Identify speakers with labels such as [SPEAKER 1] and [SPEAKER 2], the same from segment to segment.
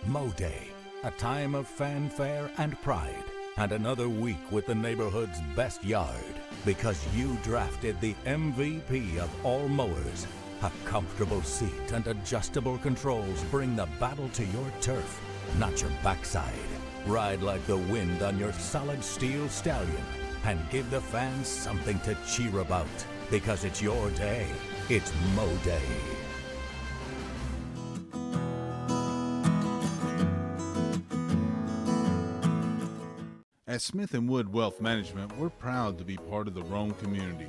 [SPEAKER 1] Mow Day, a time of fanfare and pride, and another week with the neighborhood's best yard, because you drafted the MVP of all mowers. A comfortable seat and adjustable controls bring the battle to your turf, not your backside. Ride like the wind on your solid steel stallion and give the fans something to cheer about, because it's your day. It's Mow Day.
[SPEAKER 2] At Smith & Wood Wealth Management, we're proud to be part of the Rome community,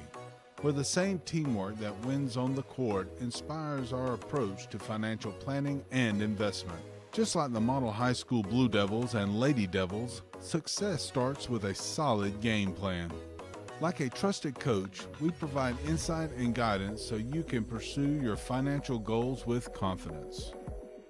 [SPEAKER 2] where the same teamwork that wins on the court inspires our approach to financial planning and investment. Just like the model high school Blue Devils and Lady Devils, success starts with a solid game plan. Like a trusted coach, we provide insight and guidance so you can pursue your financial goals with confidence.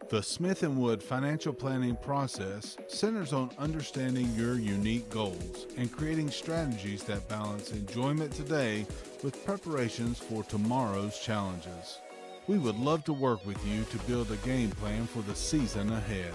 [SPEAKER 2] The Smith & Wood financial planning process centers on understanding your unique goals and creating strategies that balance enjoyment today with preparations for tomorrow's challenges. We would love to work with you to build a game plan for the season ahead.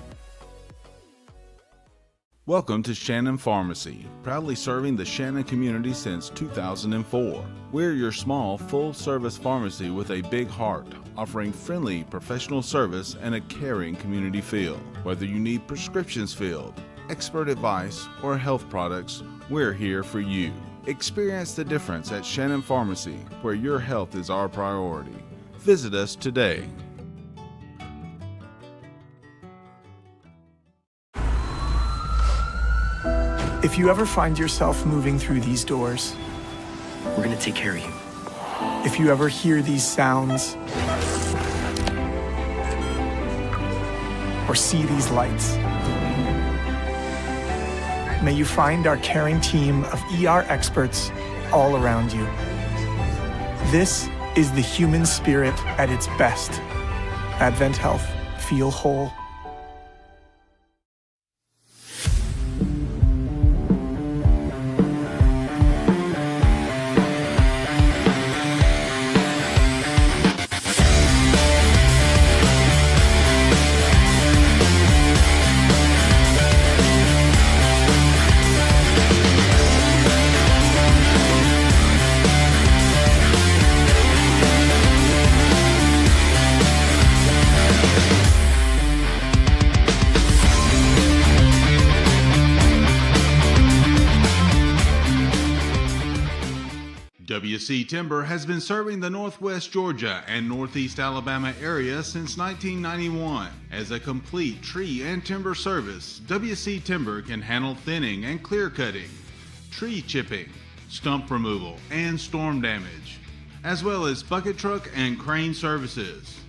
[SPEAKER 2] Welcome to Shannon Pharmacy, proudly serving the Shannon community since 2004. We're your small, full-service pharmacy with a big heart, offering friendly, professional service and a caring community feel. Whether you need prescriptions filled, expert advice, or health products, we're here for you. Experience the difference at Shannon Pharmacy, where your health is our priority. Visit us today.
[SPEAKER 3] If you ever find yourself moving through these doors,
[SPEAKER 4] we're going to take care of you.
[SPEAKER 3] If you ever hear these sounds or see these lights, may you find our caring team of ER experts all around you. This is the human spirit at its best. Advent Health. Feel whole.
[SPEAKER 2] WC Timber has been serving the Northwest Georgia and Northeast Alabama area since 1991. As a complete tree and timber service, WC Timber can handle thinning and clear cutting, tree chipping, stump removal, and storm damage, as well as bucket truck and crane services.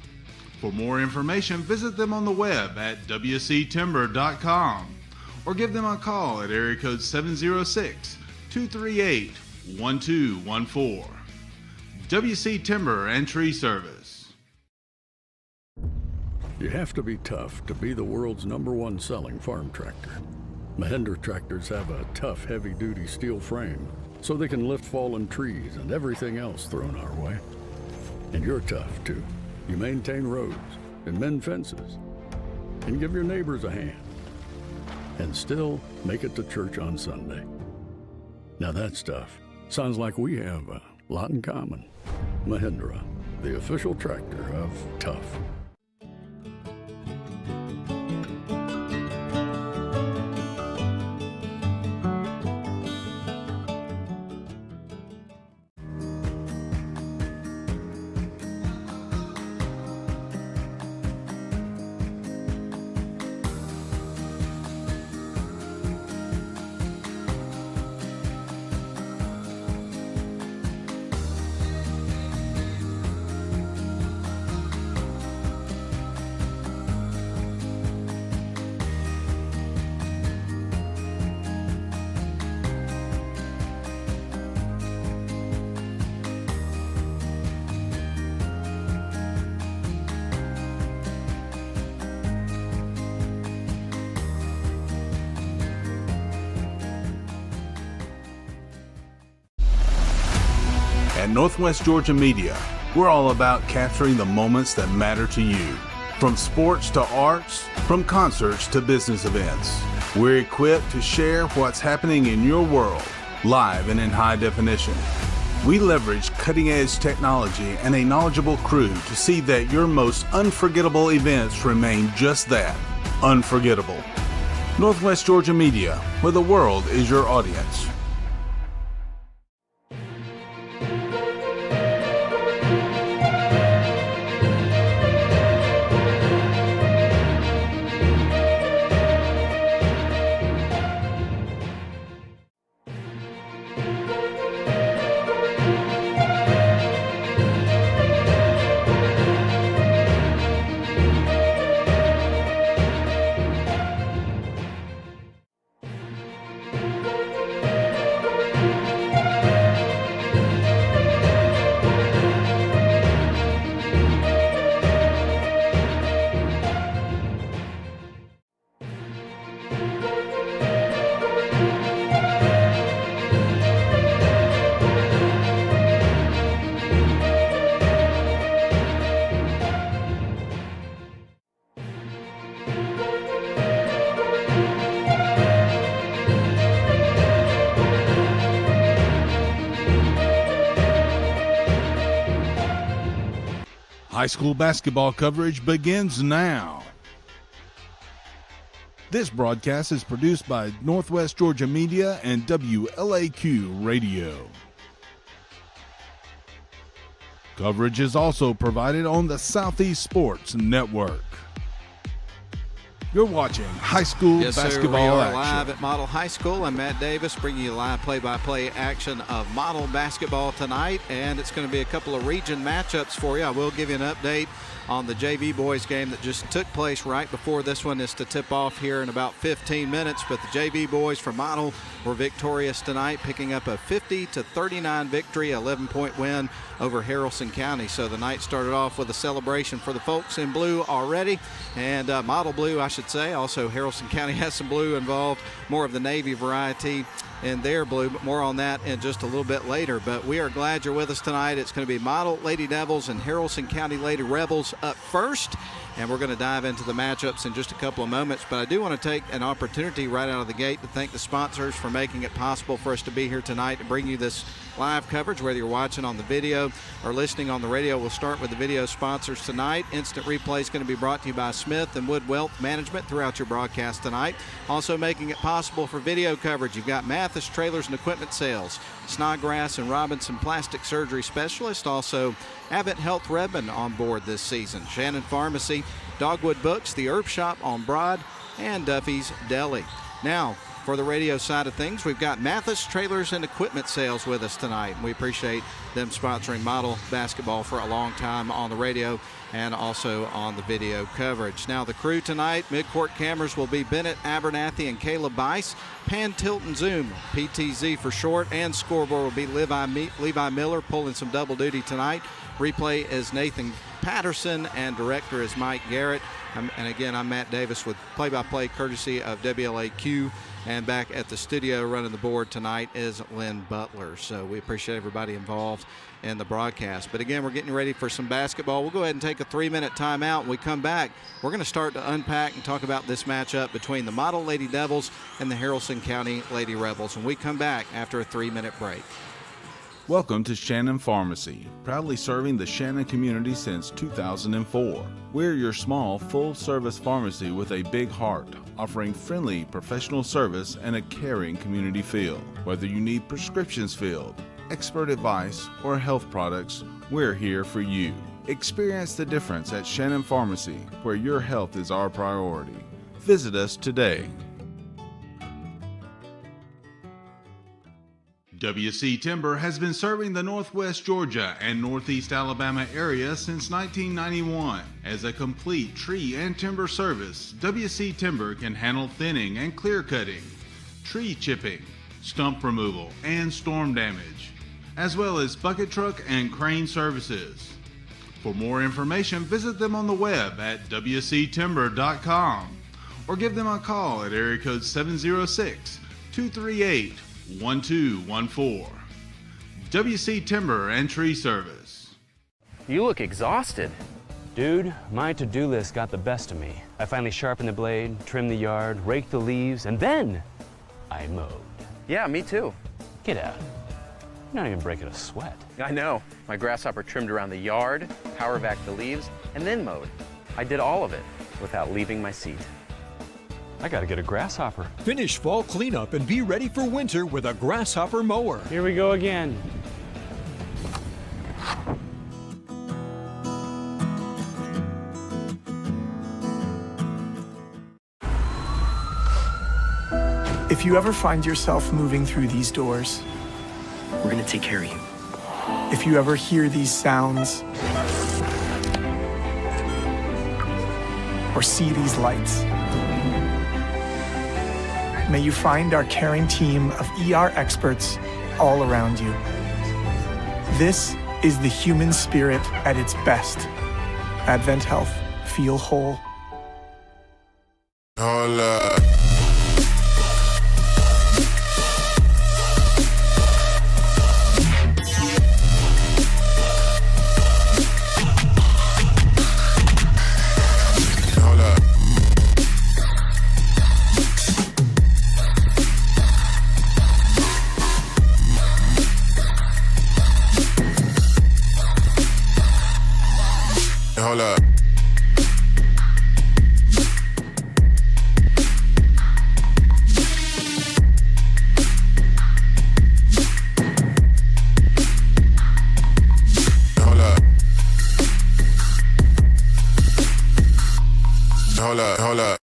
[SPEAKER 2] For more information, visit them on the web at wctimber.com or give them a call at area code 706-238-1214. WC Timber and Tree Service.
[SPEAKER 5] You have to be tough to be the world's #1 selling farm tractor. Mahindra tractors have a tough, heavy-duty steel frame, so they can lift fallen trees and everything else thrown our way. And you're tough, too. You maintain roads and mend fences and give your neighbors a hand and still make it to church on Sunday. Now that's tough. Sounds like we have a lot in common. Mahindra, the official tractor of tough.
[SPEAKER 2] At Northwest Georgia Media, we're all about capturing the moments that matter to you. From sports to arts, from concerts to business events, we're equipped to share what's happening in your world, live and in high definition. We leverage cutting-edge technology and a knowledgeable crew to see that your most unforgettable events remain just that, unforgettable. Northwest Georgia Media, where the world is your audience. High school basketball coverage begins now. This broadcast is produced by Northwest Georgia Media and WLAQ Radio. Coverage is also provided on the Southeast Sports Network. You're watching high school basketball
[SPEAKER 6] we are
[SPEAKER 2] action.
[SPEAKER 6] Live at Model High School. I'm Matt Davis, bringing you live play-by-play action of Model basketball tonight, and it's going to be a couple of region matchups for you. I will give you an update on the JV boys game that just took place right before this one is to tip off here in about 15 minutes. But the JV boys from Model were victorious tonight, picking up a 50-39 victory, 11-point win over Haralson County. So the night started off with a celebration for the folks in blue already, and Model blue, I should say. Also, Haralson County has some blue involved, more of the Navy variety in their blue, but more on that in just a little bit later. But we are glad you're with us tonight. It's going to be Model Lady Devils and Haralson County Lady Rebels up first, and we're going to dive into the matchups in just a couple of moments. But I do want to take an opportunity right out of the gate to thank the sponsors for making it possible for us to be here tonight and bring you this live coverage, whether you're watching on the video or listening on the radio. We'll start with the video sponsors tonight. Instant replay is going to be brought to you by Smith and Wood Wealth Management throughout your broadcast tonight. Also making it possible for video coverage, you've got Mathis Trailers and Equipment Sales, Snodgrass and Robinson Plastic Surgery Specialist, also Abbott Health Redmond on board this season, Shannon Pharmacy, Dogwood Books, The Herb Shop on Broad, and Duffy's Deli. Now, for the radio side of things, we've got Mathis Trailers and Equipment Sales with us tonight. We appreciate them sponsoring Model basketball for a long time on the radio and also on the video coverage. Now, the crew tonight, midcourt cameras will be Bennett Abernathy and Caleb Bice. Pan, tilt, and zoom, PTZ for short, and scoreboard will be Levi Miller pulling some double duty tonight. Replay is Nathan Patterson, and director is Mike Garrett. And again, I'm Matt Davis with play-by-play courtesy of WLAQ. And back at the studio running the board tonight is Lynn Butler. So we appreciate everybody involved in the broadcast. But again, we're getting ready for some basketball. We'll go ahead and take a 3-minute timeout. When we come back, we're going to start to unpack and talk about this matchup between the Model Lady Devils and the Haralson County Lady Rebels. When we come back after a 3-minute break.
[SPEAKER 2] Welcome to Shannon Pharmacy, proudly serving the Shannon community since 2004. We're your small, full-service pharmacy with a big heart, offering friendly, professional service and a caring community feel. Whether you need prescriptions filled, expert advice, or health products, we're here for you. Experience the difference at Shannon Pharmacy, where your health is our priority. Visit us today. WC Timber has been serving the Northwest Georgia and Northeast Alabama area since 1991. As a complete tree and timber service, WC Timber can handle thinning and clear cutting, tree chipping, stump removal, and storm damage, as well as bucket truck and crane services. For more information, visit them on the web at wctimber.com or give them a call at area code 706-238-1214. WC Timber and Tree Service.
[SPEAKER 4] You look exhausted.
[SPEAKER 7] Dude, my to-do list got the best of me. I finally sharpened the blade, trimmed the yard, raked the leaves, and then I mowed.
[SPEAKER 4] Yeah, me too.
[SPEAKER 7] Get out. You're not even breaking a sweat.
[SPEAKER 4] I know. My grasshopper trimmed around the yard, power vacked the leaves, and then mowed. I did all of it without leaving my seat.
[SPEAKER 7] I gotta get a grasshopper.
[SPEAKER 8] Finish fall cleanup and be ready for winter with a grasshopper mower.
[SPEAKER 7] Here we go again.
[SPEAKER 3] If you ever find yourself moving through these doors,
[SPEAKER 4] We're gonna take care of you.
[SPEAKER 3] if you ever hear these sounds, or see these lights, may you find our caring team of ER experts all around you. This is the human spirit at its best. Advent Health. Feel whole.
[SPEAKER 9] Hold up. Hold up.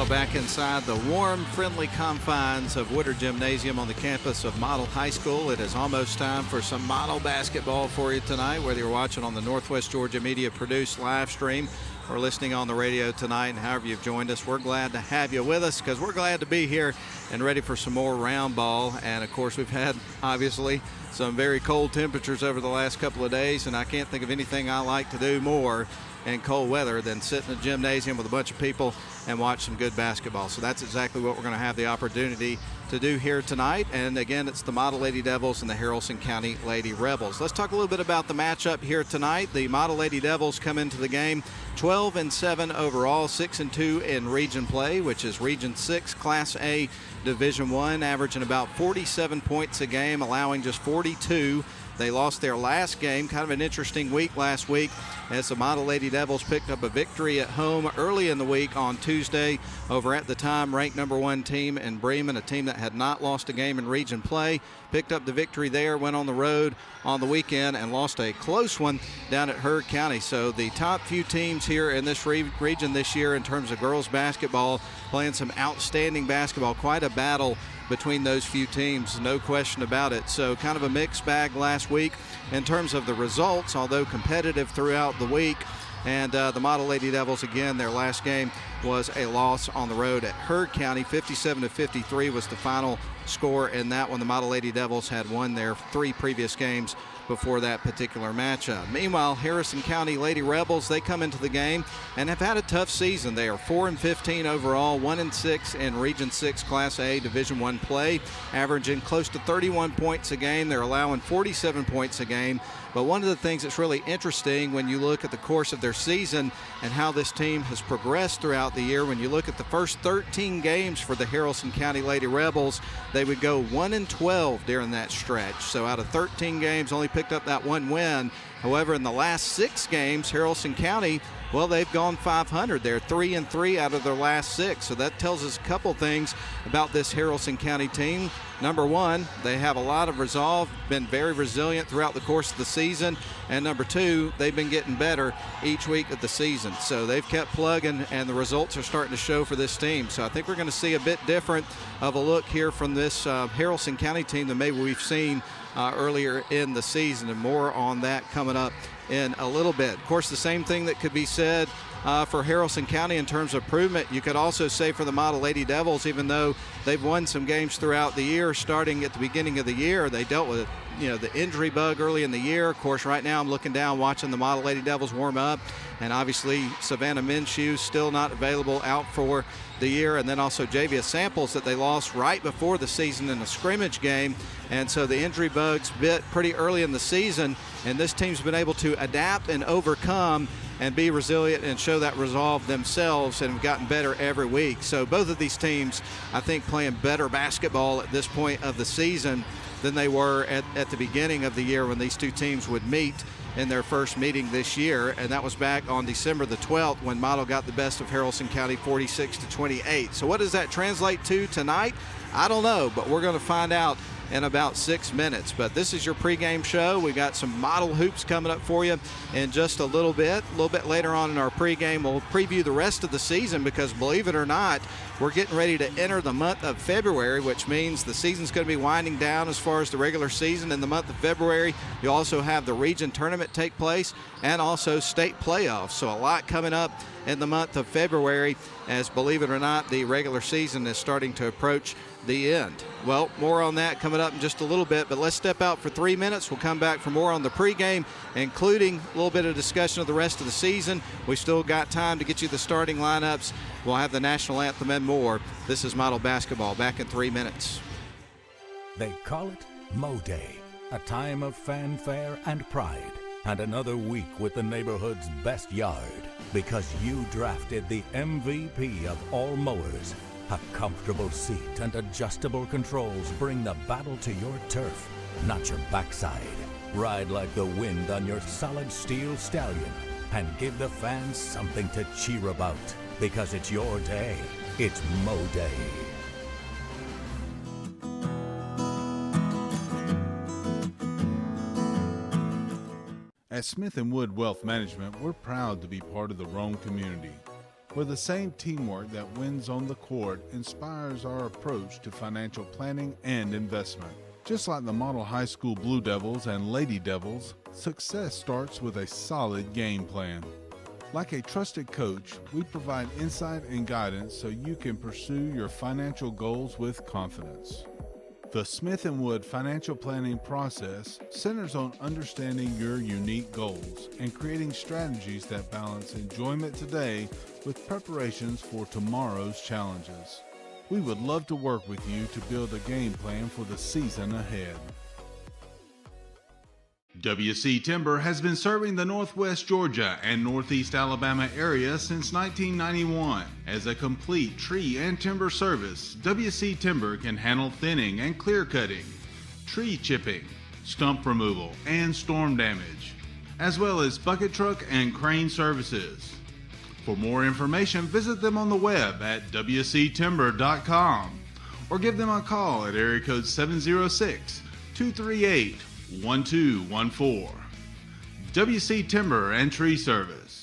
[SPEAKER 6] Back inside the warm, friendly confines of Woodard Gymnasium on the campus of Model High School. It is almost time for some Model basketball for you tonight, whether you're watching on the Northwest Georgia Media produced live stream or listening on the radio tonight, and however you've joined us. We're glad to have you with us because we're glad to be here and ready for some more round ball. And of course, we've had obviously some very cold temperatures over the last couple of days, and I can't think of anything I like to do more in cold weather than sit in a gymnasium with a bunch of people and watch some good basketball. So that's exactly what we're going to have the opportunity to do here tonight. And again, it's the Model Lady Devils and the Haralson County Lady Rebels. Let's talk a little bit about the matchup here tonight. The Model Lady Devils come into the game 12-7 overall, 6-2 in region play, which is Region 6 Class A Division I, averaging about 47 points a game, allowing just 42. They lost their last game, kind of an interesting week last week, as the Model Lady Devils picked up a victory at home early in the week on Tuesday over at the time ranked #1 team in Bremen, a team that had not lost a game in region play. Picked up the victory there, went on the road on the weekend and lost a close one down at Heard County. So the top few teams here in this region this year in terms of girls basketball, playing some outstanding basketball, quite a battle between those few teams, no question about it. So kind of a mixed bag last week in terms of the results, although competitive throughout the week. And the Model Lady Devils, again, their last game was a loss on the road at Heard County. 57-53 was the final score in that one. The Model Lady Devils had won their 3 previous games before that particular matchup. Meanwhile, Harrison County Lady Rebels, they come into the game and have had a tough season. They are 4-15 overall, 1-6 in Region 6 Class A Division I play, averaging close to 31 points a game. They're allowing 47 points a game. But one of the things that's really interesting when you look at the course of their season and how this team has progressed throughout the year, when you look at the first 13 games for the Haralson County Lady Rebels, they would go 1-12 during that stretch. So out of 13 games, only picked up that 1 win. However, in the last 6 games, Haralson County, well, they've gone 500. They're 3-3 out of their last 6. So that tells us a couple things about this Haralson County team. Number one, they have a lot of resolve, been very resilient throughout the course of the season. And number two, they've been getting better each week of the season. So they've kept plugging, and the results are starting to show for this team. So I think we're going to see a bit different of a look here from this Haralson County team than maybe we've seen earlier in the season, and more on that coming up in a little bit. Of course, the same thing that could be said for Haralson County in terms of improvement. You could also say for the Model Lady Devils, even though they've won some games throughout the year, starting at the beginning of the year, they dealt with the injury bug early in the year. Of course, right now I'm looking down watching the Model Lady Devils warm up, and obviously Savannah Minshew still not available, out for the year, and then also Javia Samples that they lost right before the season in a scrimmage game. And so the injury bugs bit pretty early in the season, and this team's been able to adapt and overcome and be resilient and show that resolve themselves, and have gotten better every week. So both of these teams, I think, playing better basketball at this point of the season than they were at the beginning of the year when these two teams would meet in their first meeting this year, and that was back on December the 12th when Model got the best of Haralson County 46-28. So what does that translate to tonight? I don't know, but we're going to find out in about 6 minutes. But this is your pregame show. We got some model hoops coming up for you in just a little bit. A little bit later on in our pregame, we'll preview the rest of the season, because believe it or not, we're getting ready to enter the month of February, which means the season's going to be winding down as far as the regular season. In the month of February, you also have the region tournament take place and also state playoffs. So a lot coming up in the month of February, as believe it or not, the regular season is starting to approach the end. Well, more on that coming up in just a little bit, but let's step out for 3 minutes. We'll come back for more on the pregame, including a little bit of discussion of the rest of the season. We still got time to get you the starting lineups. We'll have the national anthem and more. This is Model Basketball, back in 3 minutes.
[SPEAKER 1] They call it Mo Day, a time of fanfare and pride, and another week with the neighborhood's best yard, because you drafted the MVP of all mowers. A comfortable seat and adjustable controls bring the battle to your turf, not your backside. Ride like the wind on your solid steel stallion and give the fans something to cheer about, because it's your day. It's Mo Day.
[SPEAKER 2] At Smith & Wood Wealth Management, we're proud to be part of the Rome community, where the same teamwork that wins on the court inspires our approach to financial planning and investment. Just like the Model High School Blue Devils and Lady Devils, success starts with a solid game plan. Like a trusted coach, we provide insight and guidance so you can pursue your financial goals with confidence. The Smith & Wood financial planning process centers on understanding your unique goals and creating strategies that balance enjoyment today with preparations for tomorrow's challenges. We would love to work with you to build a game plan for the season ahead. WC Timber has been serving the Northwest Georgia and Northeast Alabama area since 1991. As a complete tree and timber service, WC Timber can handle thinning and clear cutting, tree chipping, stump removal, and storm damage, as well as bucket truck and crane services. For more information, visit them on the web at wctimber.com or give them a call at area code 706-238-1214. WC Timber and Tree Service.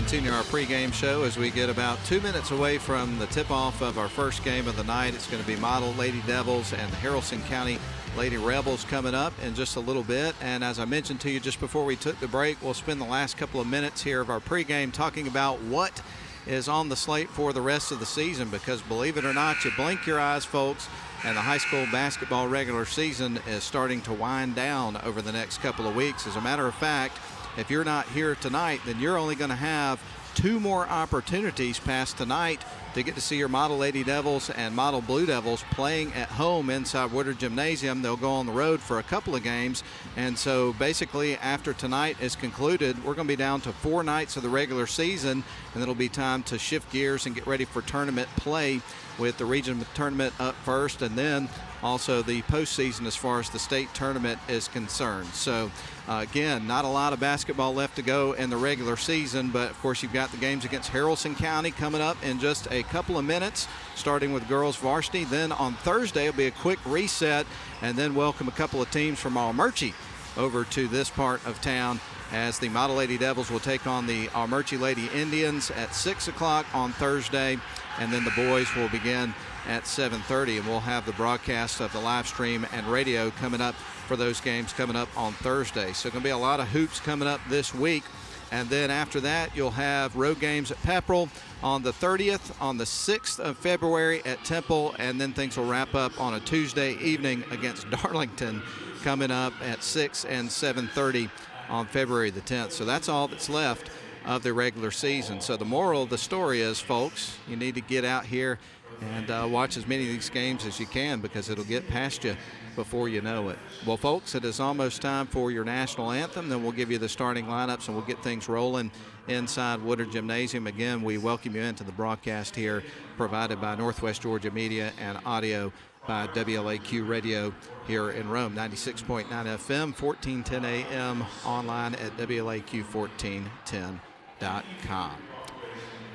[SPEAKER 6] continue our pregame show as we get about 2 minutes away from the tip-off of our first game of the night. It's going to be Model Lady Devils and the Haralson County Lady Rebels coming up in just a little bit. And as I mentioned to you just before we took the break, we'll spend the last couple of minutes here of our pregame talking about what is on the slate for the rest of the season, because believe it or not, you blink your eyes, folks, and the high school basketball regular season is starting to wind down over the next couple of weeks. As a matter of fact, if you're not here tonight, then you're only going to have 2 more opportunities past tonight to get to see your Model Lady Devils and Model Blue Devils playing at home inside Woodard Gymnasium. They'll go on the road for a couple of games. And so basically after tonight is concluded, we're going to be down to 4 nights of the regular season, and it'll be time to shift gears and get ready for tournament play, with the region tournament up first, and then also the postseason as far as the state tournament is concerned. So again, not a lot of basketball left to go in the regular season, but of course you've got the games against Haralson County coming up in just a couple of minutes, starting with girls varsity. Then on Thursday it'll be a quick reset, and then welcome a couple of teams from Almerchi over to this part of town, as the Model Lady Devils will take on the Almerchi Lady Indians at 6 o'clock on Thursday, and then the boys will begin at 7:30, and we'll have the broadcast of the live stream and radio coming up for those games coming up on Thursday. So going to be a lot of hoops coming up this week. And then after that, you'll have road games at Pepperell on the 30th, on the 6th of February at Temple, and then things will wrap up on a Tuesday evening against Darlington coming up at 6 and 7:30 on February the 10th. So that's all that's left of the regular season. So the moral of the story is, folks, you need to get out here and watch as many of these games as you can, because it'll get past you before you know it. Well, folks, it is almost time for your national anthem. Then we'll give you the starting lineups and we'll get things rolling inside Woodard Gymnasium. Again, we welcome you into the broadcast here, provided by Northwest Georgia Media and audio by WLAQ Radio here in Rome, 96.9 FM, 1410 AM, online at WLAQ1410.com.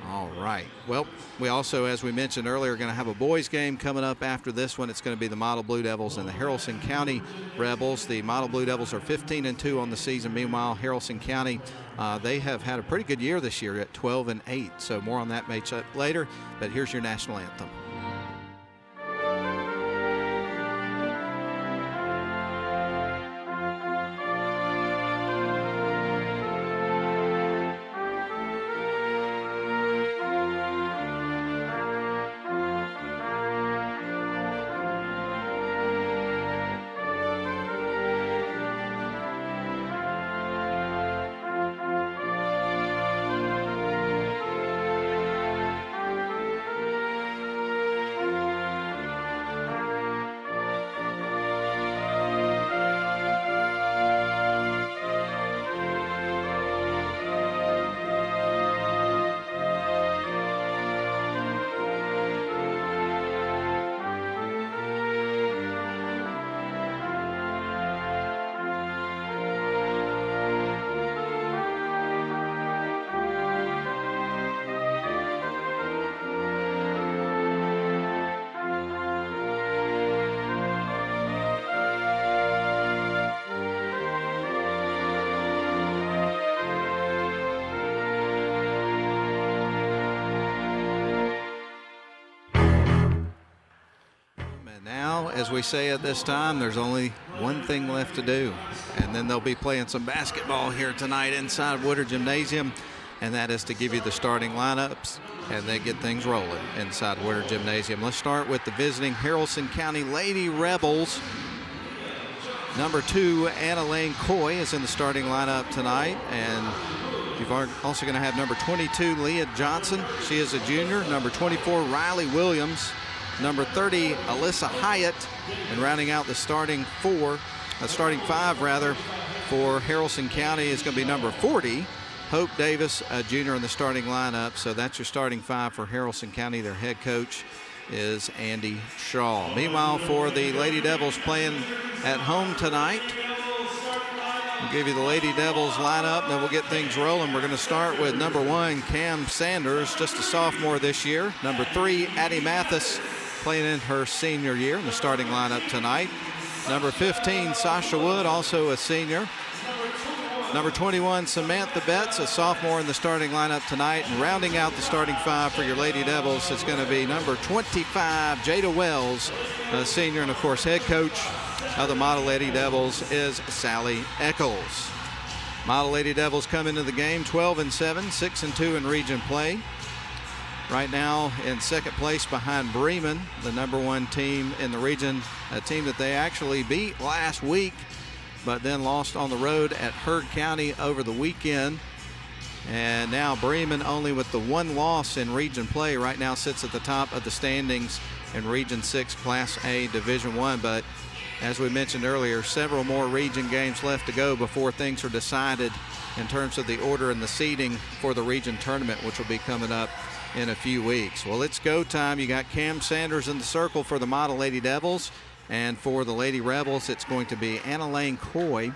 [SPEAKER 6] All right. Well, we also, as we mentioned earlier, are going to have a boys game coming up after this one. It's going to be the Model Blue Devils and the Haralson County Rebels. The Model Blue Devils are 15-2 on the season. Meanwhile, Haralson County, they have had a pretty good year this year at 12-8. So more on that matchup later. But here's your national anthem. As we say at this time, there's only one thing left to do, and then they'll be playing some basketball here tonight inside Woodard Gymnasium, and that is to give you the starting lineups and then get things rolling inside Woodard Gymnasium. Let's start with the visiting Haralson County Lady Rebels. Number 2, Anna Lane Coy is in the starting lineup tonight, and you're also going to have number 22, Leah Johnson. She is a junior. Number 24, Riley Williams. Number 30, Alyssa Hyatt, and rounding out the starting 5 for Haralson County is going to be number 40, Hope Davis, a junior in the starting lineup. So that's your starting 5 for Haralson County. Their head coach is Andy Shaw. Meanwhile, for the Lady Devils playing at home tonight, we'll give you the Lady Devils lineup, and then we'll get things rolling. We're going to start with number 1, Cam Sanders, just a sophomore this year. Number 3, Addie Mathis, playing in her senior year in the starting lineup tonight. Number 15, Sasha Wood, also a senior. Number 21, Samantha Betts, a sophomore in the starting lineup tonight. And rounding out the starting five for your Lady Devils is going to be number 25, Jada Wells, a senior. And, of course, head coach of the Model Lady Devils is Sally Eccles. Model Lady Devils come into the game 12-7, 6-2 in region play. Right now in second place behind Bremen, the number one team in the region, a team that they actually beat last week, but then lost on the road at Heard County over the weekend. And now Bremen, only with the one loss in region play, right now sits at the top of the standings in Region 6 Class A Division I. But as we mentioned earlier, several more region games left to go before things are decided in terms of the order and the seeding for the region tournament, which will be coming up in a few weeks. Well, it's go time. You got Cam Sanders in the circle for the Model Lady Devils. And for the Lady Rebels, it's going to be Anna Lane Coy.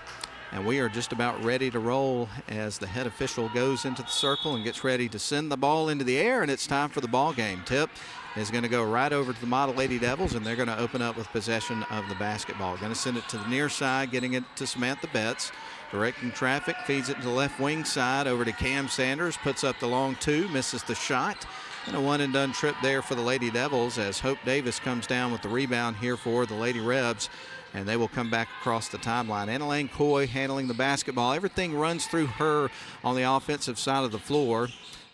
[SPEAKER 6] And we are just about ready to roll as the head official goes into the circle and gets ready to send the ball into the air. And it's time for the ball game. Tip is going to go right over to the Model Lady Devils, and they're going to open up with possession of the basketball. Going to send it to the near side, getting it to Samantha Betts. Directing traffic, feeds it to the left wing side over to Cam Sanders. Puts up the long two, misses the shot. And a one-and-done trip there for the Lady Devils as Hope Davis comes down with the rebound here for the Lady Rebs, and they will come back across the timeline. Anna Lane Coy handling the basketball. Everything runs through her on the offensive side of the floor.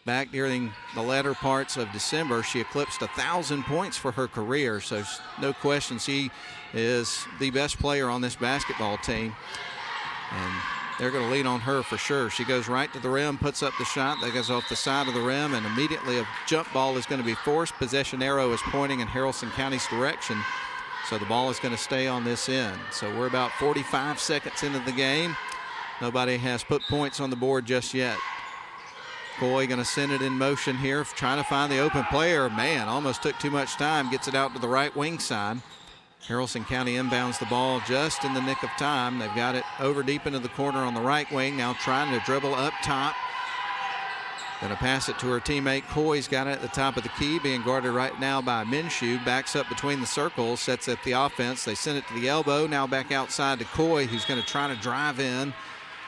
[SPEAKER 6] Back during the latter parts of December, she eclipsed 1,000 points for her career, so no question she is the best player on this basketball team. And they're going to lean on her for sure. She goes right to the rim, puts up the shot. That goes off the side of the rim, and immediately a jump ball is going to be forced. Possession arrow is pointing in Haralson County's direction, so the ball is going to stay on this end. So we're about 45 seconds into the game. Nobody has put points on the board just yet. Coy going to send it in motion here, trying to find the open player. Man, almost took too much time. Gets it out to the right wing side. Haralson County inbounds the ball just in the nick of time. They've got it over deep into the corner on the right wing. Now trying to dribble up top. Going to pass it to her teammate. Coy's got it at the top of the key, being guarded right now by Minshew. Backs up between the circles, sets at the offense. They send it to the elbow. Now back outside to Coy, who's going to try to drive in.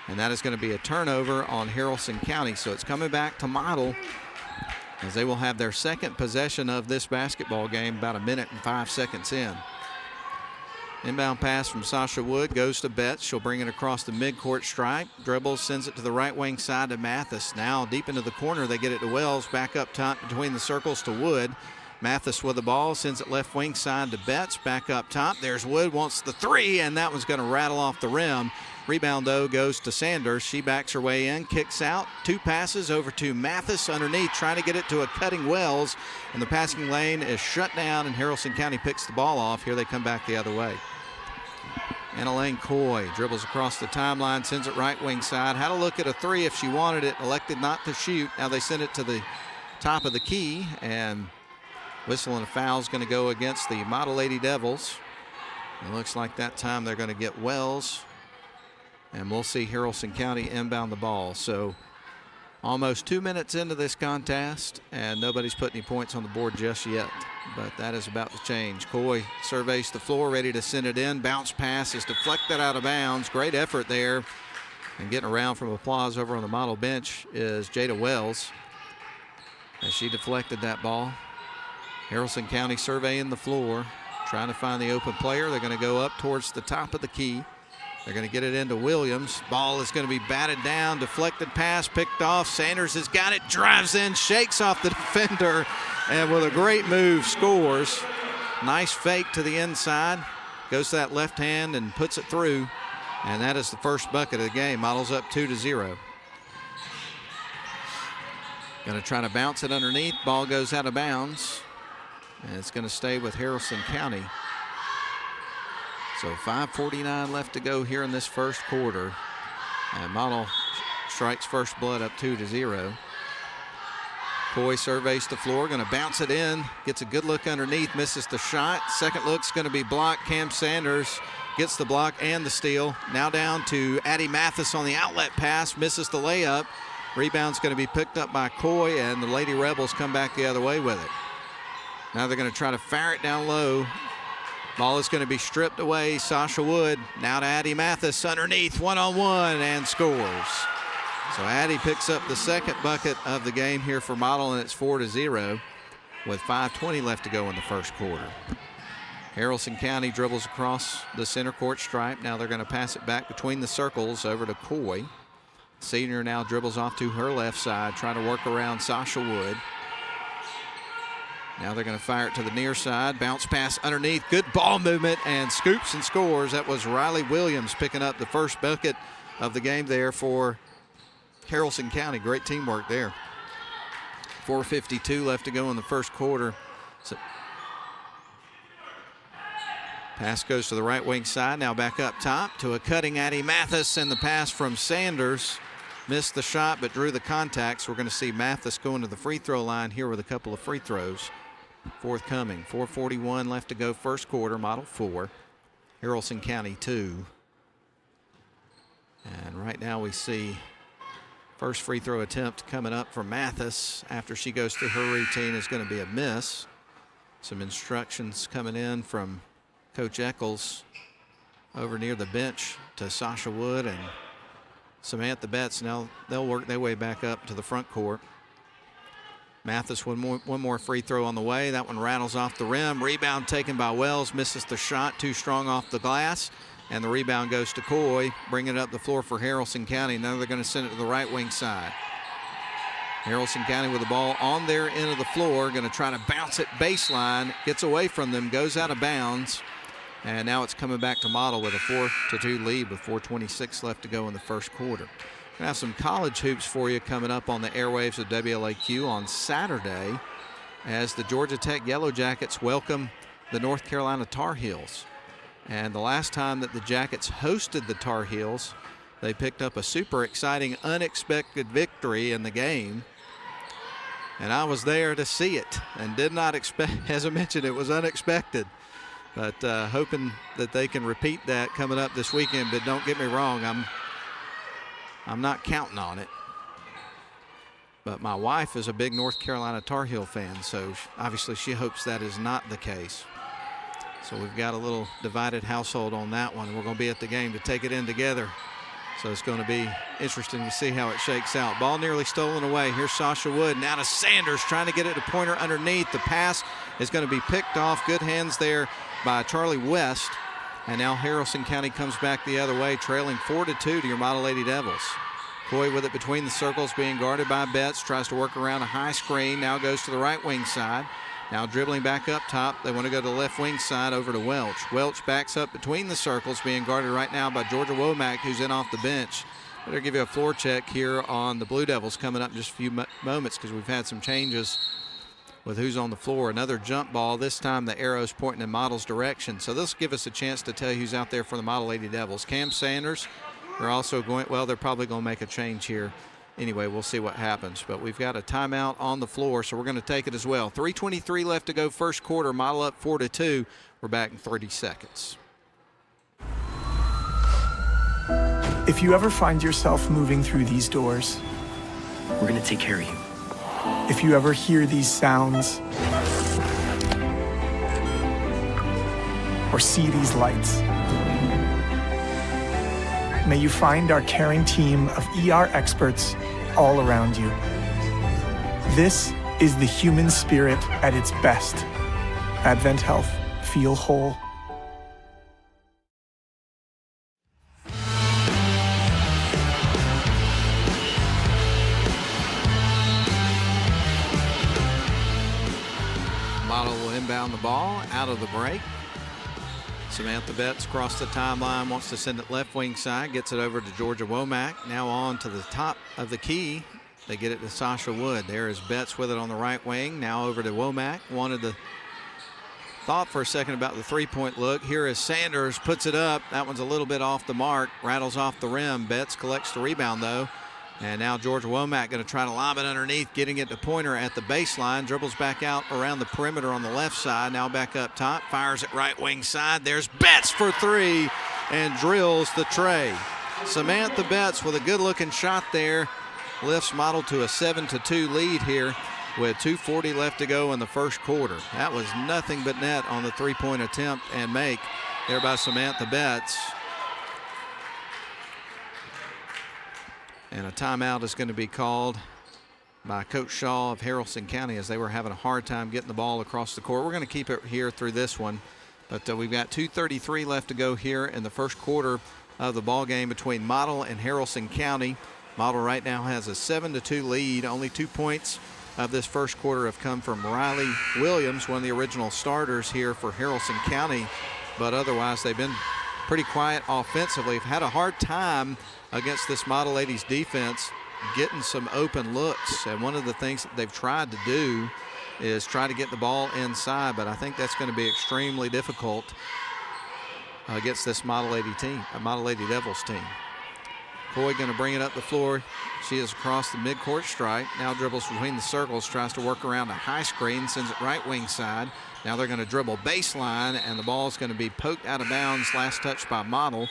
[SPEAKER 6] And that is going to be a turnover on Haralson County. So it's coming back to Model as they will have their second possession of this basketball game about 1 minute and 5 seconds in. Inbound pass from Sasha Wood goes to Betts. She'll bring it across the midcourt stripe. Dribbles, sends it to the right wing side to Mathis. Now deep into the corner, they get it to Wells. Back up top between the circles to Wood. Mathis with the ball, sends it left wing side to Betts. Back up top. There's Wood, wants the three, and that one's going to rattle off the rim. Rebound, though, goes to Sanders. She backs her way in, kicks out. Two passes over to Mathis underneath, trying to get it to a cutting Wells. And the passing lane is shut down, and Haralson County picks the ball off. Here they come back the other way. Anna Lane Coy dribbles across the timeline, sends it right wing side. Had a look at a three if she wanted it, elected not to shoot. Now they send it to the top of the key, and whistle and a foul is going to go against the Model Lady Devils. It looks like that time they're going to get Wells, and we'll see Haralson County inbound the ball. So almost 2 minutes into this contest, and nobody's put any points on the board just yet. But that is about to change. Coy surveys the floor, ready to send it in. Bounce pass is deflected out of bounds. Great effort there. And getting around from applause over on the Model bench is Jada Wells as she deflected that ball. Haralson County surveying the floor, trying to find the open player. They're going to go up towards the top of the key. They're going to get it into Williams. Ball is going to be batted down. Deflected pass, picked off. Sanders has got it, drives in, shakes off the defender, and with a great move, scores. Nice fake to the inside. Goes to that left hand and puts it through. And that is the first bucket of the game. Models up 2-0. Going to try to bounce it underneath. Ball goes out of bounds. And it's going to stay with Haralson County. So 5:49 left to go here in this first quarter. And Model strikes first blood up 2-0. Coy surveys the floor, going to bounce it in, gets a good look underneath, misses the shot. Second look's going to be blocked. Cam Sanders gets the block and the steal. Now down to Addie Mathis on the outlet pass, misses the layup. Rebound's going to be picked up by Coy, and the Lady Rebels come back the other way with it. Now they're going to try to fire it down low Ball is going to be stripped away. Sasha Wood now to Addie Mathis underneath, one-on-one, and scores. So Addie picks up the second bucket of the game here for Model, and it's 4-0 with 5:20 left to go in the first quarter. Haralson County dribbles across the center court stripe. Now they're going to pass it back between the circles over to Coy. Senior now dribbles off to her left side, trying to work around Sasha Wood. Now they're going to fire it to the near side. Bounce pass underneath. Good ball movement and scoops and scores. That was Riley Williams picking up the first bucket of the game there for Haralson County. Great teamwork there. 4:52 left to go in the first quarter. So pass goes to the right wing side. Now back up top to a cutting Addie Mathis, and the pass from Sanders. Missed the shot but drew the contact. So we're going to see Mathis going to the free throw line here with a couple of free throws forthcoming. 4:41 left to go first quarter. Model 4, Haralson County 2. And right now we see first free throw attempt coming up for Mathis after she goes through her routine is going to be a miss. Some instructions coming in from Coach Eccles over near the bench to Sasha Wood and Samantha Betts. Now they'll work their way back up to the front court. Mathis one more free throw on the way. That one rattles off the rim. Rebound taken by Wells. Misses the shot. Too strong off the glass. And the rebound goes to Coy, bringing it up the floor for Haralson County. Now they're going to send it to the right wing side. Haralson County with the ball on their end of the floor. Going to try to bounce it baseline. Gets away from them. Goes out of bounds. And now it's coming back to Model with a 4-2 lead with 4:26 left to go in the first quarter. We're going to have some college hoops for you coming up on the airwaves of WLAQ on Saturday as the Georgia Tech Yellow Jackets welcome the North Carolina Tar Heels. And the last time that the Jackets hosted the Tar Heels, they picked up a super exciting, unexpected victory in the game. And I was there to see it and did not expect, as I mentioned, it was unexpected. But hoping that they can repeat that coming up this weekend. But don't get me wrong, I'm not counting on it. But my wife is a big North Carolina Tar Heel fan, so obviously she hopes that is not the case. So we've got a little divided household on that one. We're going to be at the game to take it in together. So it's going to be interesting to see how it shakes out. Ball nearly stolen away. Here's Sasha Wood. Now to Sanders, trying to get it to Pointer underneath. The pass is going to be picked off. Good hands there by Charlie West. And now Haralson County comes back the other way, trailing 4-2 to your Model Lady Devils. Coy with it between the circles, being guarded by Betts. Tries to work around a high screen. Now goes to the right wing side. Now dribbling back up top. They want to go to the left wing side over to Welch. Welch backs up between the circles, being guarded right now by Georgia Womack, who's in off the bench. Better give you a floor check here on the Blue Devils coming up in just a few moments because we've had some changes with who's on the floor. Another jump ball. This time the arrow's pointing in Model's direction. So this will give us a chance to tell you who's out there for the Model Lady Devils. Cam Sanders. They're also going, well, they're probably going to make a change here. Anyway, we'll see what happens. But we've got a timeout on the floor, so we're going to take it as well. 3:23 left to go first quarter. Model up 4-2. We're back in 30 seconds.
[SPEAKER 3] If you ever find yourself moving through these doors,
[SPEAKER 10] we're going to take care of you.
[SPEAKER 3] If you ever hear these sounds or see these lights, may you find our caring team of ER experts all around you. This is the human spirit at its best. Advent Health. Feel whole.
[SPEAKER 6] Model will inbound the ball out of the break. Samantha Betts across the timeline, wants to send it left wing side, gets it over to Georgia Womack. Now on to the top of the key. They get it to Sasha Wood. There is Betts with it on the right wing. Now over to Womack. Thought for a second about the three-point look. Here is Sanders, puts it up. That one's a little bit off the mark, rattles off the rim. Betts collects the rebound though. And now Georgia Womack going to try to lob it underneath, getting it to Pointer at the baseline. Dribbles back out around the perimeter on the left side. Now back up top, fires it right wing side. There's Betts for three and drills the tray. Samantha Betts with a good looking shot there. Lifts Model to a 7-2 lead here with 2:40 left to go in the first quarter. That was nothing but net on the three-point attempt and make there by Samantha Betts. And a timeout is going to be called by Coach Shaw of Haralson County as they were having a hard time getting the ball across the court. We're going to keep it here through this one, but we've got 2:33 left to go here in the first quarter of the ball game between Model and Haralson County. Model right now has a 7-2 lead. Only 2 points of this first quarter have come from Riley Williams, one of the original starters here for Haralson County, but otherwise they've been pretty quiet offensively. Have had a hard time against this Model ladies defense getting some open looks, and one of the things that they've tried to do is try to get the ball inside, but I think that's going to be extremely difficult against this Model Lady team, a Model Lady Devils team. Coy going to bring it up the floor. She is across the midcourt stripe. Now dribbles between the circles, tries to work around a high screen, sends it right wing side. Now they're going to dribble baseline, and the ball is going to be poked out of bounds. Last touch by Model.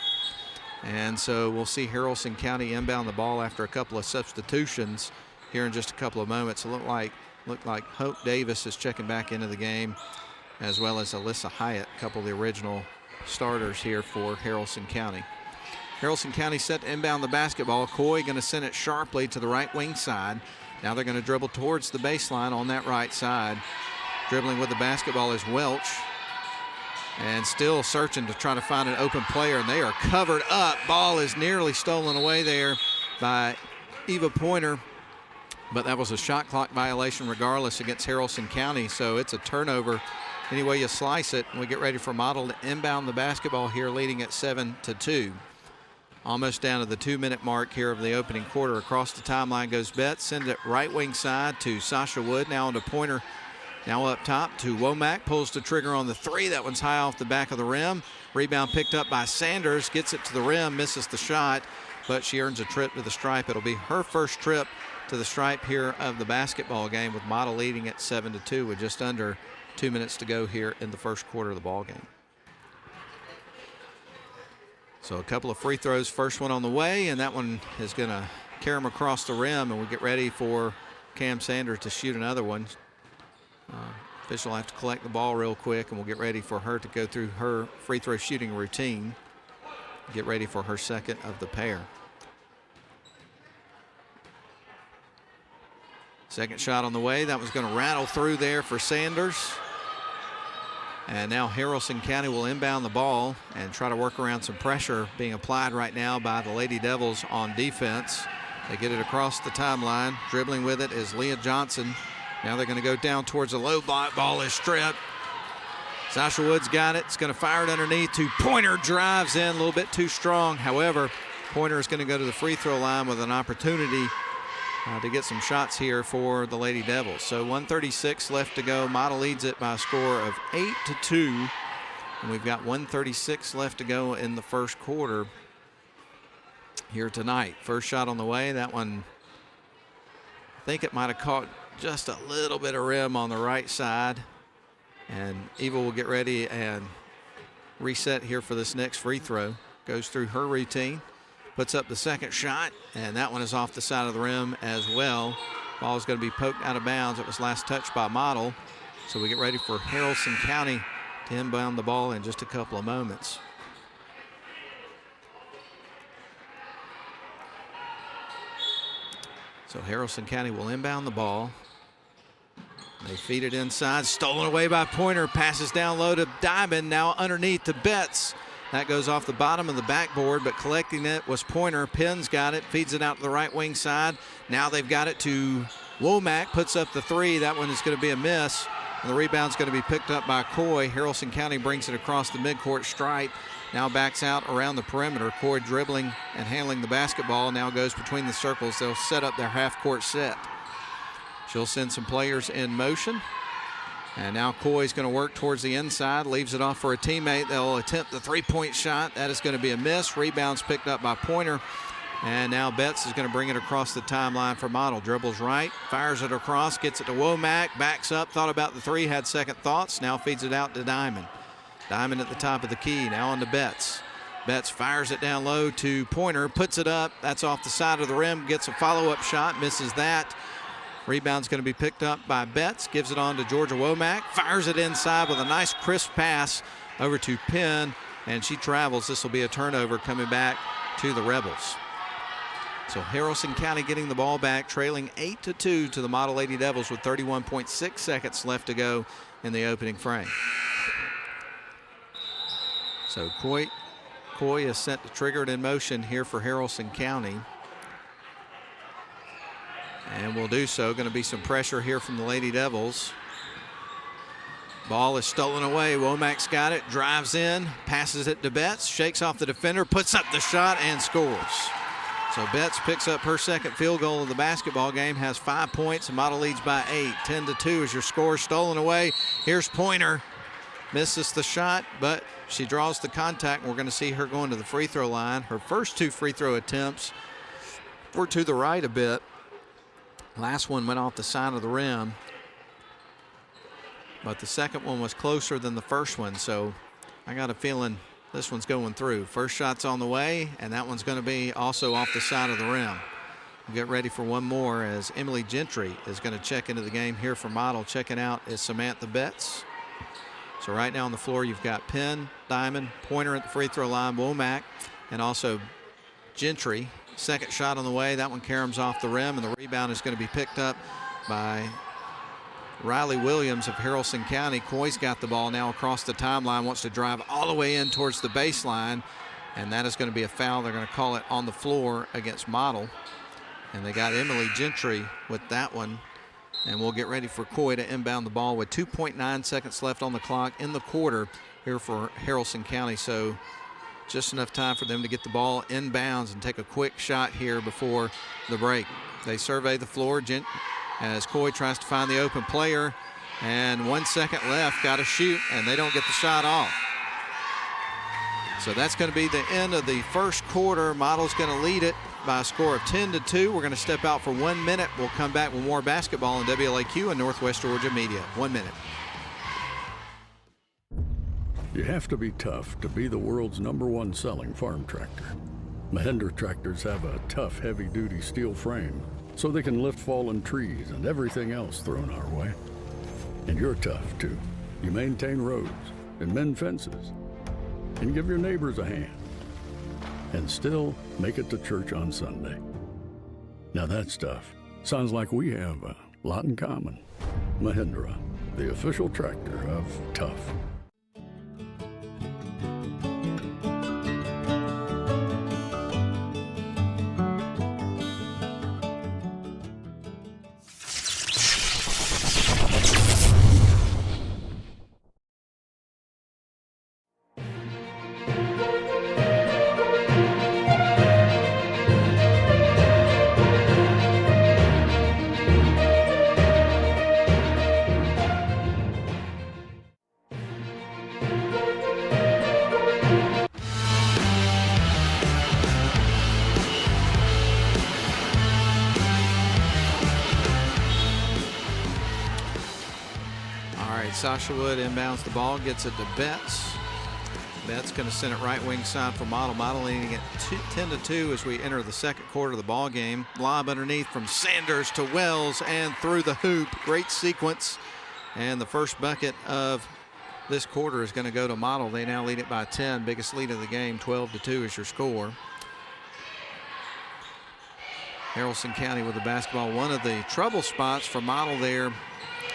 [SPEAKER 6] And so we'll see Haralson County inbound the ball after a couple of substitutions here in just a couple of moments. It looked like Hope Davis is checking back into the game, as well as Alyssa Hyatt, a couple of the original starters here for Haralson County. Haralson County set to inbound the basketball. Coy going to send it sharply to the right wing side. Now they're going to dribble towards the baseline on that right side. Dribbling with the basketball is Welch. And still searching to try to find an open player, and they are covered up. Ball is nearly stolen away there by Eva Pointer, but that was a shot clock violation regardless against Haralson County, so it's a turnover any way you slice it. We get ready for Model to inbound the basketball here, leading at 7-2. Almost down to the 2-minute mark here of the opening quarter. Across the timeline goes Betts, send it right wing side to Sasha Wood, now onto Pointer. Now up top to Womack, pulls the trigger on the three. That one's high off the back of the rim. Rebound picked up by Sanders, gets it to the rim, misses the shot, but she earns a trip to the stripe. It'll be her first trip to the stripe here of the basketball game, with Model leading at 7-2 with just under 2 minutes to go here in the first quarter of the ball game. So a couple of free throws, first one on the way, and that one is going to carry them across the rim, and we get ready for Cam Sanders to shoot another one. Official will have to collect the ball real quick, and we'll get ready for her to go through her free throw shooting routine. Get ready for her second of the pair. Second shot on the way. That was going to rattle through there for Sanders. And now Haralson County will inbound the ball and try to work around some pressure being applied right now by the Lady Devils on defense. They get it across the timeline. Dribbling with it is Leah Johnson. Now they're going to go down towards the low block. Ball is stripped. Sasha Woods got it. It's going to fire it underneath to Pointer. Drives in a little bit too strong. However, Pointer is going to go to the free throw line with an opportunity to get some shots here for the Lady Devils. So 1:36 left to go. Model leads it by a score of 8-2. And we've got 1:36 left to go in the first quarter here tonight. First shot on the way. That one, I think it might have caught just a little bit of rim on the right side. And Eva will get ready and reset here for this next free throw. Goes through her routine, puts up the second shot, and that one is off the side of the rim as well. Ball is going to be poked out of bounds. It was last touched by Model. So we get ready for Haralson County to inbound the ball in just a couple of moments. So Haralson County will inbound the ball. They feed it inside, stolen away by Pointer, passes down low to Diamond, now underneath to Betts. That goes off the bottom of the backboard, but collecting it was Pointer. Penn's got it, feeds it out to the right wing side. Now they've got it to Womack, puts up the three. That one is going to be a miss, and the rebound's going to be picked up by Coy. Haralson County brings it across the midcourt stripe. Now backs out around the perimeter. Coy dribbling and handling the basketball. Now goes between the circles. They'll set up their half-court set. She'll send some players in motion. And now Coy's going to work towards the inside, leaves it off for a teammate. They'll attempt the three-point shot. That is going to be a miss. Rebound's picked up by Pointer. And now Betts is going to bring it across the timeline for Model. Dribbles right, fires it across, gets it to Womack, backs up, thought about the three, had second thoughts, now feeds it out to Diamond. Diamond at the top of the key, now on to Betts. Betts fires it down low to Pointer, puts it up. That's off the side of the rim, gets a follow-up shot, misses that. Rebound's going to be picked up by Betts, gives it on to Georgia Womack, fires it inside with a nice crisp pass over to Penn, and she travels. This will be a turnover coming back to the Rebels. So Haralson County getting the ball back, trailing 8-2 to the Model Lady Devils with 31.6 seconds left to go in the opening frame. So Coy is set to trigger it in motion here for Haralson County. And will do so. Going to be some pressure here from the Lady Devils. Ball is stolen away. Womack's got it, drives in, passes it to Betts, shakes off the defender, puts up the shot, and scores. So Betts picks up her second field goal of the basketball game, has 5 points, and Model leads by 8. 10-2 is your score. Stolen away. Here's Pointer. Misses the shot, but she draws the contact. We're going to see her going to the free throw line. Her first 2 free throw attempts were to the right a bit. Last one went off the side of the rim, but the second one was closer than the first one, so I got a feeling this one's going through. First shot's on the way, and that one's going to be also off the side of the rim. We'll get ready for one more as Emily Gentry is going to check into the game here for Model. Checking out is Samantha Betts. So right now on the floor you've got Penn, Diamond, Pointer at the free throw line, Womack, and also Gentry. Second shot on the way. That one caroms off the rim, and the rebound is going to be picked up by Riley Williams of Haralson County. Coy's got the ball now across the timeline, wants to drive all the way in towards the baseline, and that is going to be a foul. They're going to call it on the floor against Model, and they got Emily Gentry with that one. And we'll get ready for Coy to inbound the ball with 2.9 seconds left on the clock in the quarter here for Haralson County. So just enough time for them to get the ball inbounds and take a quick shot here before the break. They survey the floor as Coy tries to find the open player, and 1 second left, got to shoot, and they don't get the shot off. So that's going to be the end of the first quarter. Model's going to lead it by a score of 10-2. We're going to step out for 1 minute. We'll come back with more basketball on WLAQ and Northwest Georgia Media. 1 minute.
[SPEAKER 5] You have to be tough to be the world's #1 selling farm tractor. Mahindra tractors have a tough, heavy-duty steel frame, so they can lift fallen trees and everything else thrown our way. And you're tough, too. You maintain roads and mend fences and give your neighbors a hand and still make it to church on Sunday. Now that stuff sounds like we have a lot in common. Mahindra, the official tractor of tough.
[SPEAKER 6] Sasha Wood inbounds the ball, gets it to Betts. Betts going to send it right wing side for Model. Model leading it 10-2 as we enter the second quarter of the ball game. Lob underneath from Sanders to Wells and through the hoop. Great sequence. And the first bucket of this quarter is going to go to Model. They now lead it by 10. Biggest lead of the game, 12-2 is your score. Haralson County with the basketball. One of the trouble spots for Model there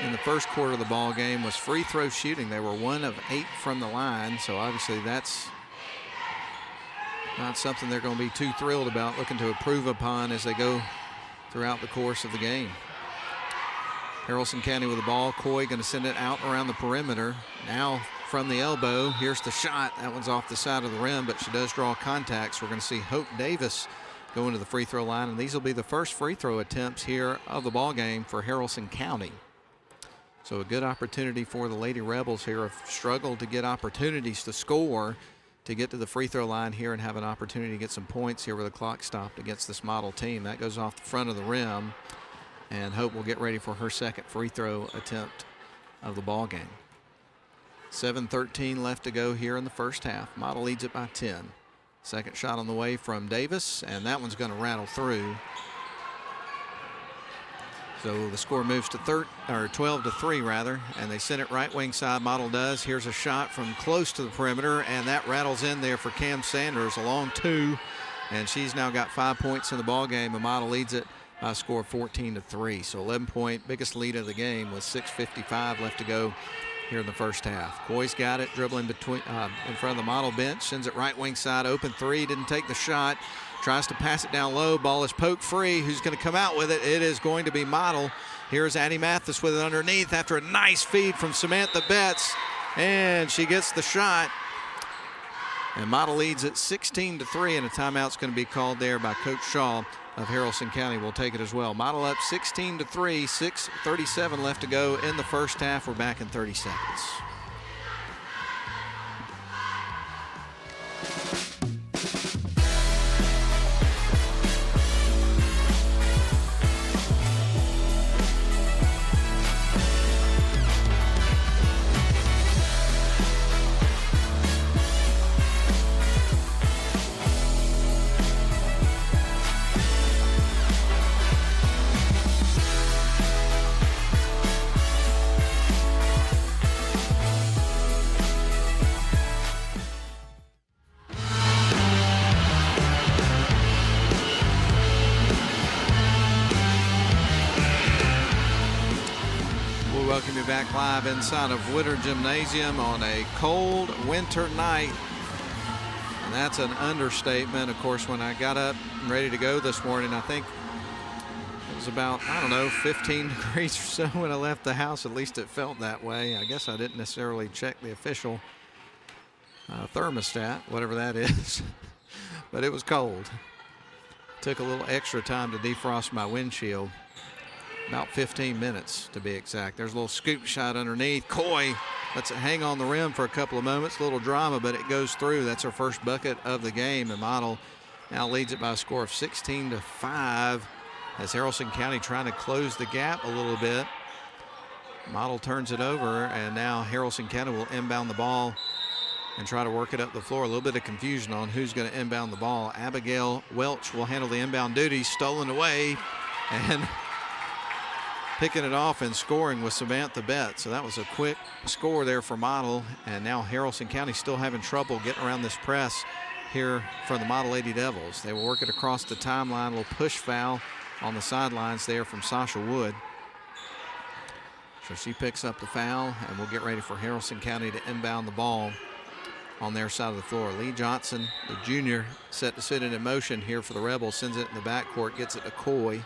[SPEAKER 6] in the first quarter of the ball game was free throw shooting. They were 1 of 8 from the line, so obviously that's not something they're going to be too thrilled about, looking to improve upon as they go throughout the course of the game. Haralson County with the ball. Coy going to send it out around the perimeter. Now from the elbow, here's the shot. That one's off the side of the rim, but she does draw contact. So we're going to see Hope Davis go into the free throw line, and these will be the first free throw attempts here of the ball game for Haralson County. So a good opportunity for the Lady Rebels here. Have struggled to get opportunities to score, to get to the free throw line here and have an opportunity to get some points here with the clock stopped against this Model team. That goes off the front of the rim, and Hope will get ready for her second free throw attempt of the ball game. 7:13 left to go here in the first half. Model leads it by 10. Second shot on the way from Davis, and that one's going to rattle through. So the score moves to 12-3 rather, and they send it right wing side. Model does. Here's a shot from close to the perimeter, and that rattles in there for Cam Sanders, a long 2, and she's now got 5 points in the ball game. The Model leads it by a score of 14-3. So 11-point, biggest lead of the game with 6:55 left to go here in the first half. Coy's got it, dribbling between in front of the Model bench, sends it right wing side, open 3, didn't take the shot. Tries to pass it down low. Ball is poked free. Who's going to come out with it? It is going to be Model. Here's Addie Mathis with it underneath after a nice feed from Samantha Betts. And she gets the shot. And Model leads it 16-3, and a timeout's going to be called there by Coach Shaw of Haralson County. Will take it as well. Model up 16-3, 6:37 left to go in the first half. We're back in 30 seconds. Back live inside of Woodard Gymnasium on a cold winter night. And that's an understatement. Of course, when I got up and ready to go this morning, I think it was about, 15 degrees or so when I left the house. At least it felt that way. I guess I didn't necessarily check the official thermostat, whatever that is. But it was cold. Took a little extra time to defrost my windshield. About 15 minutes to be exact. There's a little scoop shot underneath. Coy lets it hang on the rim for a couple of moments. A little drama, but it goes through. That's her first bucket of the game. And Model now leads it by a score of 16-5 as Haralson County trying to close the gap a little bit. Model turns it over, and now Haralson County will inbound the ball and try to work it up the floor. A little bit of confusion on who's going to inbound the ball. Abigail Welch will handle the inbound duties. Stolen away, and picking it off and scoring with Samantha Betts. So that was a quick score there for Model. And now Haralson County still having trouble getting around this press here from the Model Lady Devils. They will work it across the timeline. A little push foul on the sidelines there from Sasha Wood. So she picks up the foul, and we'll get ready for Haralson County to inbound the ball on their side of the floor. Lee Johnson, the junior, set to sit it in motion here for the Rebels. Sends it in the backcourt, gets it to Coy.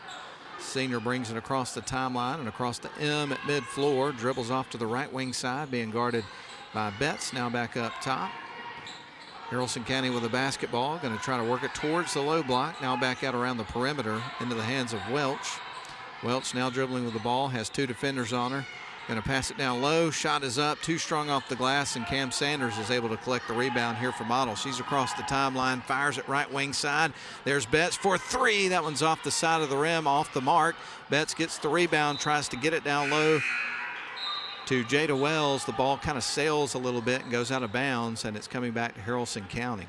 [SPEAKER 6] Senior brings it across the timeline and across the M at mid-floor. Dribbles off to the right wing side, being guarded by Betts. Now back up top. Haralson County with a basketball, going to try to work it towards the low block. Now back out around the perimeter into the hands of Welch. Welch now dribbling with the ball, has 2 defenders on her. Going to pass it down low. Shot is up, too strong off the glass, and Cam Sanders is able to collect the rebound here for Model. She's across the timeline, fires it right wing side. There's Betts for 3. That one's off the side of the rim, off the mark. Betts gets the rebound, tries to get it down low to Jada Wells. The ball kind of sails a little bit and goes out of bounds, and it's coming back to Haralson County.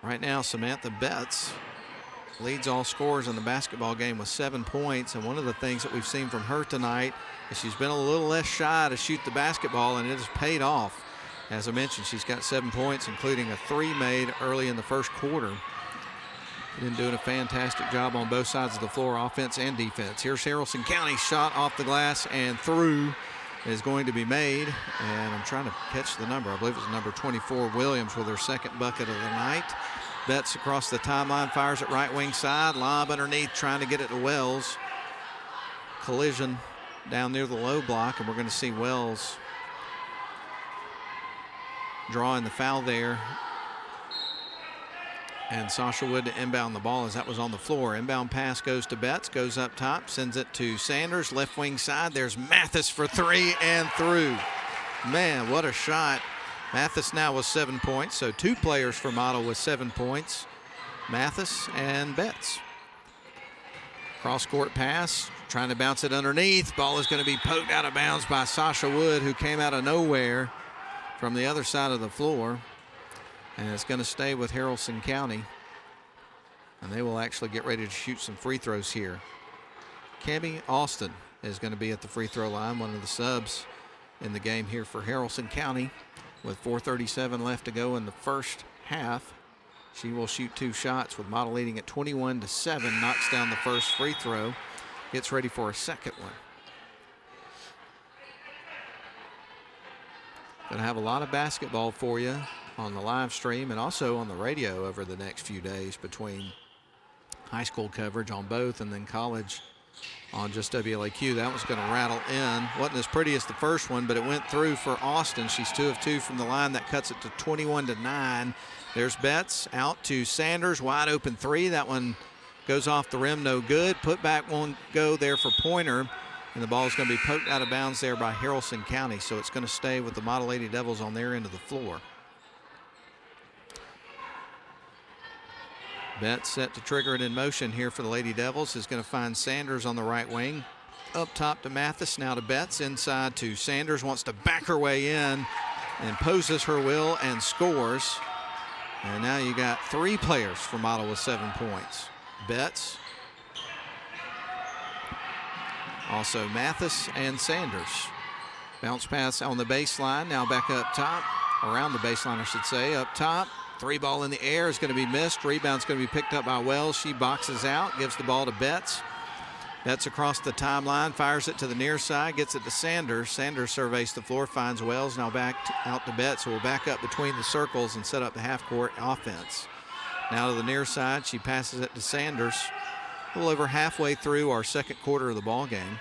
[SPEAKER 6] Right now, Samantha Betts leads all scorers in the basketball game with 7 points. And one of the things that we've seen from her tonight is she's been a little less shy to shoot the basketball, and it has paid off. As I mentioned, she's got 7 points, including a 3 made early in the first quarter. Been doing a fantastic job on both sides of the floor, offense and defense. Here's Haralson County, shot off the glass and through is going to be made. And I'm trying to catch the number. I believe it's number 24, Williams, with her second bucket of the night. Betts across the timeline, fires it right wing side, lob underneath, trying to get it to Wells. Collision down near the low block, and we're going to see Wells drawing the foul there. And Sasha Wood to inbound the ball as that was on the floor. Inbound pass goes to Betts, goes up top, sends it to Sanders, left wing side. There's Mathis for 3 and through. Man, what a shot. Mathis now with 7 points, so 2 players for Model with 7 points, Mathis and Betts. Cross-court pass, trying to bounce it underneath. Ball is going to be poked out of bounds by Sasha Wood, who came out of nowhere from the other side of the floor. And it's going to stay with Haralson County. And they will actually get ready to shoot some free throws here. Cammie Austin is going to be at the free throw line, one of the subs in the game here for Haralson County. With 4:37 left to go in the first half, she will shoot 2 shots with Model leading at 21-7, knocks down the first free throw, gets ready for a second one. Going to have a lot of basketball for you on the live stream and also on the radio over the next few days between high school coverage on both and then college on just WLAQ. That was going to rattle in. Wasn't as pretty as the first one, but it went through for Austin. She's 2 of 2 from the line. That cuts it to 21-9. There's Betts out to Sanders. Wide open 3. That one goes off the rim, no good. Put back won't go there for Pointer. And the ball is going to be poked out of bounds there by Haralson County. So it's going to stay with the Model Lady Devils on their end of the floor. Betts set to trigger it in motion here for the Lady Devils. Is going to find Sanders on the right wing. Up top to Mathis, now to Betts. Inside to Sanders, wants to back her way in and poses her will and scores. And now you got 3 players for Model with 7 points. Betts, also Mathis and Sanders. Bounce pass on the baseline, now back up top. Around the baseline, I should say, up top. 3 ball in the air is going to be missed. Rebound's going to be picked up by Wells. She boxes out, gives the ball to Betts. Betts across the timeline, fires it to the near side, gets it to Sanders. Sanders surveys the floor, finds Wells, now out to Betts, who will back up between the circles and set up the half-court offense. Now to the near side, she passes it to Sanders. A little over halfway through our second quarter of the ball game.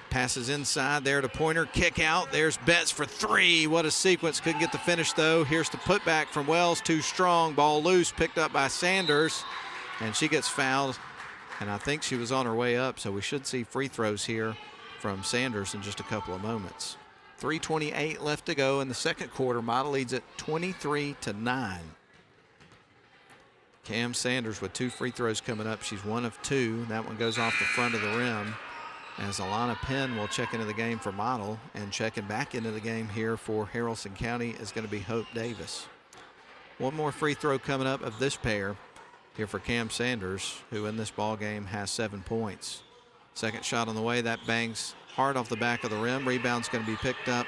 [SPEAKER 6] Passes inside there to Pointer, kick out. There's Betts for 3. What a sequence. Couldn't get the finish though. Here's the putback from Wells, too strong. Ball loose, picked up by Sanders, and she gets fouled. And I think she was on her way up, so we should see free throws here from Sanders in just a couple of moments. 3:28 left to go in the second quarter. Model leads at 23-9. Cam Sanders with 2 free throws coming up. She's 1 of 2. That one goes off the front of the rim. As Alana Penn will check into the game for Model, and checking back into the game here for Haralson County is going to be Hope Davis. One more free throw coming up of this pair here for Cam Sanders, who in this ball game has 7 points. Second shot on the way, that bangs hard off the back of the rim. Rebound's going to be picked up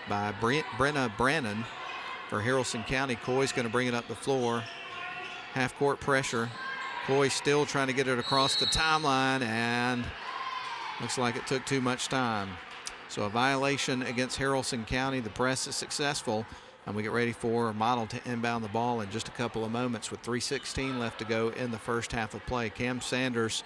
[SPEAKER 6] by Brenna Brannon for Haralson County. Coy's going to bring it up the floor. Half-court pressure. Coy still trying to get it across the timeline, and looks like it took too much time. So a violation against Haralson County. The press is successful, and we get ready for Model to inbound the ball in just a couple of moments with 3:16 left to go in the first half of play. Cam Sanders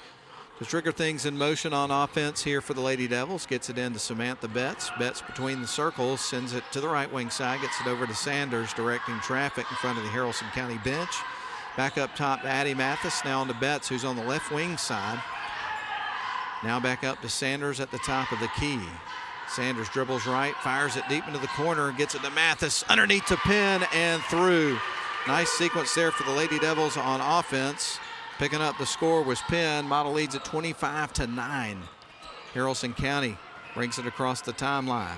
[SPEAKER 6] to trigger things in motion on offense here for the Lady Devils. Gets it into Samantha Betts. Betts between the circles, sends it to the right wing side, gets it over to Sanders, directing traffic in front of the Haralson County bench. Back up top to Addie Mathis, now on to Betts, who's on the left wing side. Now back up to Sanders at the top of the key. Sanders dribbles right, fires it deep into the corner, gets it to Mathis, underneath to Penn and through. Nice sequence there for the Lady Devils on offense. Picking up the score was Penn. Model leads at 25-9. Haralson County brings it across the timeline.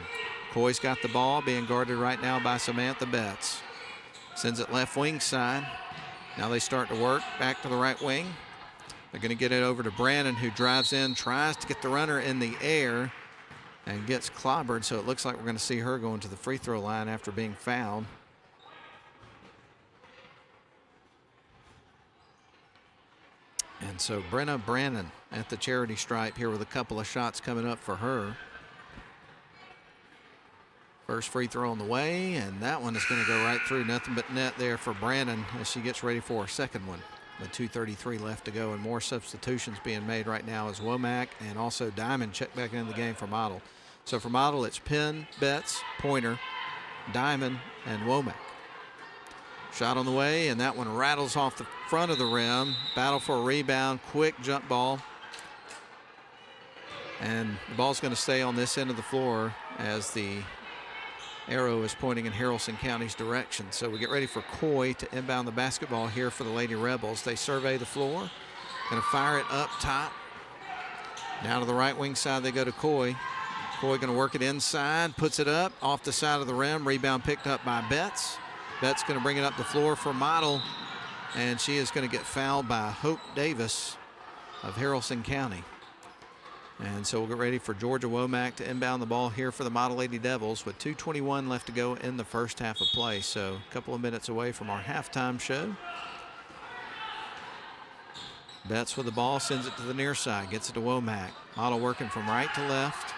[SPEAKER 6] Coy's got the ball, being guarded right now by Samantha Betts. Sends it left wing side. Now they start to work back to the right wing. They're going to get it over to Brannon, who drives in, tries to get the runner in the air, and gets clobbered. So it looks like we're going to see her going to the free throw line after being fouled. And so Brenna Brannon at the charity stripe here with a couple of shots coming up for her. First free throw on the way, and that one is going to go right through. Nothing but net there for Brannon as she gets ready for her second one. With 2:33 left to go, and more substitutions being made right now as Womack and also Diamond check back into the game for Model. So for Model, it's Penn, Betts, Pointer, Diamond, and Womack. Shot on the way, and that one rattles off the front of the rim. Battle for a rebound, quick jump ball. And the ball's going to stay on this end of the floor as the arrow is pointing in Haralson County's direction. So we get ready for Coy to inbound the basketball here for the Lady Rebels. They survey the floor. Going to fire it up top. Now to the right wing side they go to Coy. Coy going to work it inside, puts it up off the side of the rim. Rebound picked up by Betts. Betts going to bring it up the floor for Model. and she is going to get fouled by Hope Davis of Haralson County. And so we'll get ready for Georgia Womack to inbound the ball here for the Model Lady Devils with 2:21 left to go in the first half of play. So a couple of minutes away from our halftime show. Betts with the ball, sends it to the near side, gets it to Womack. Model working from right to left.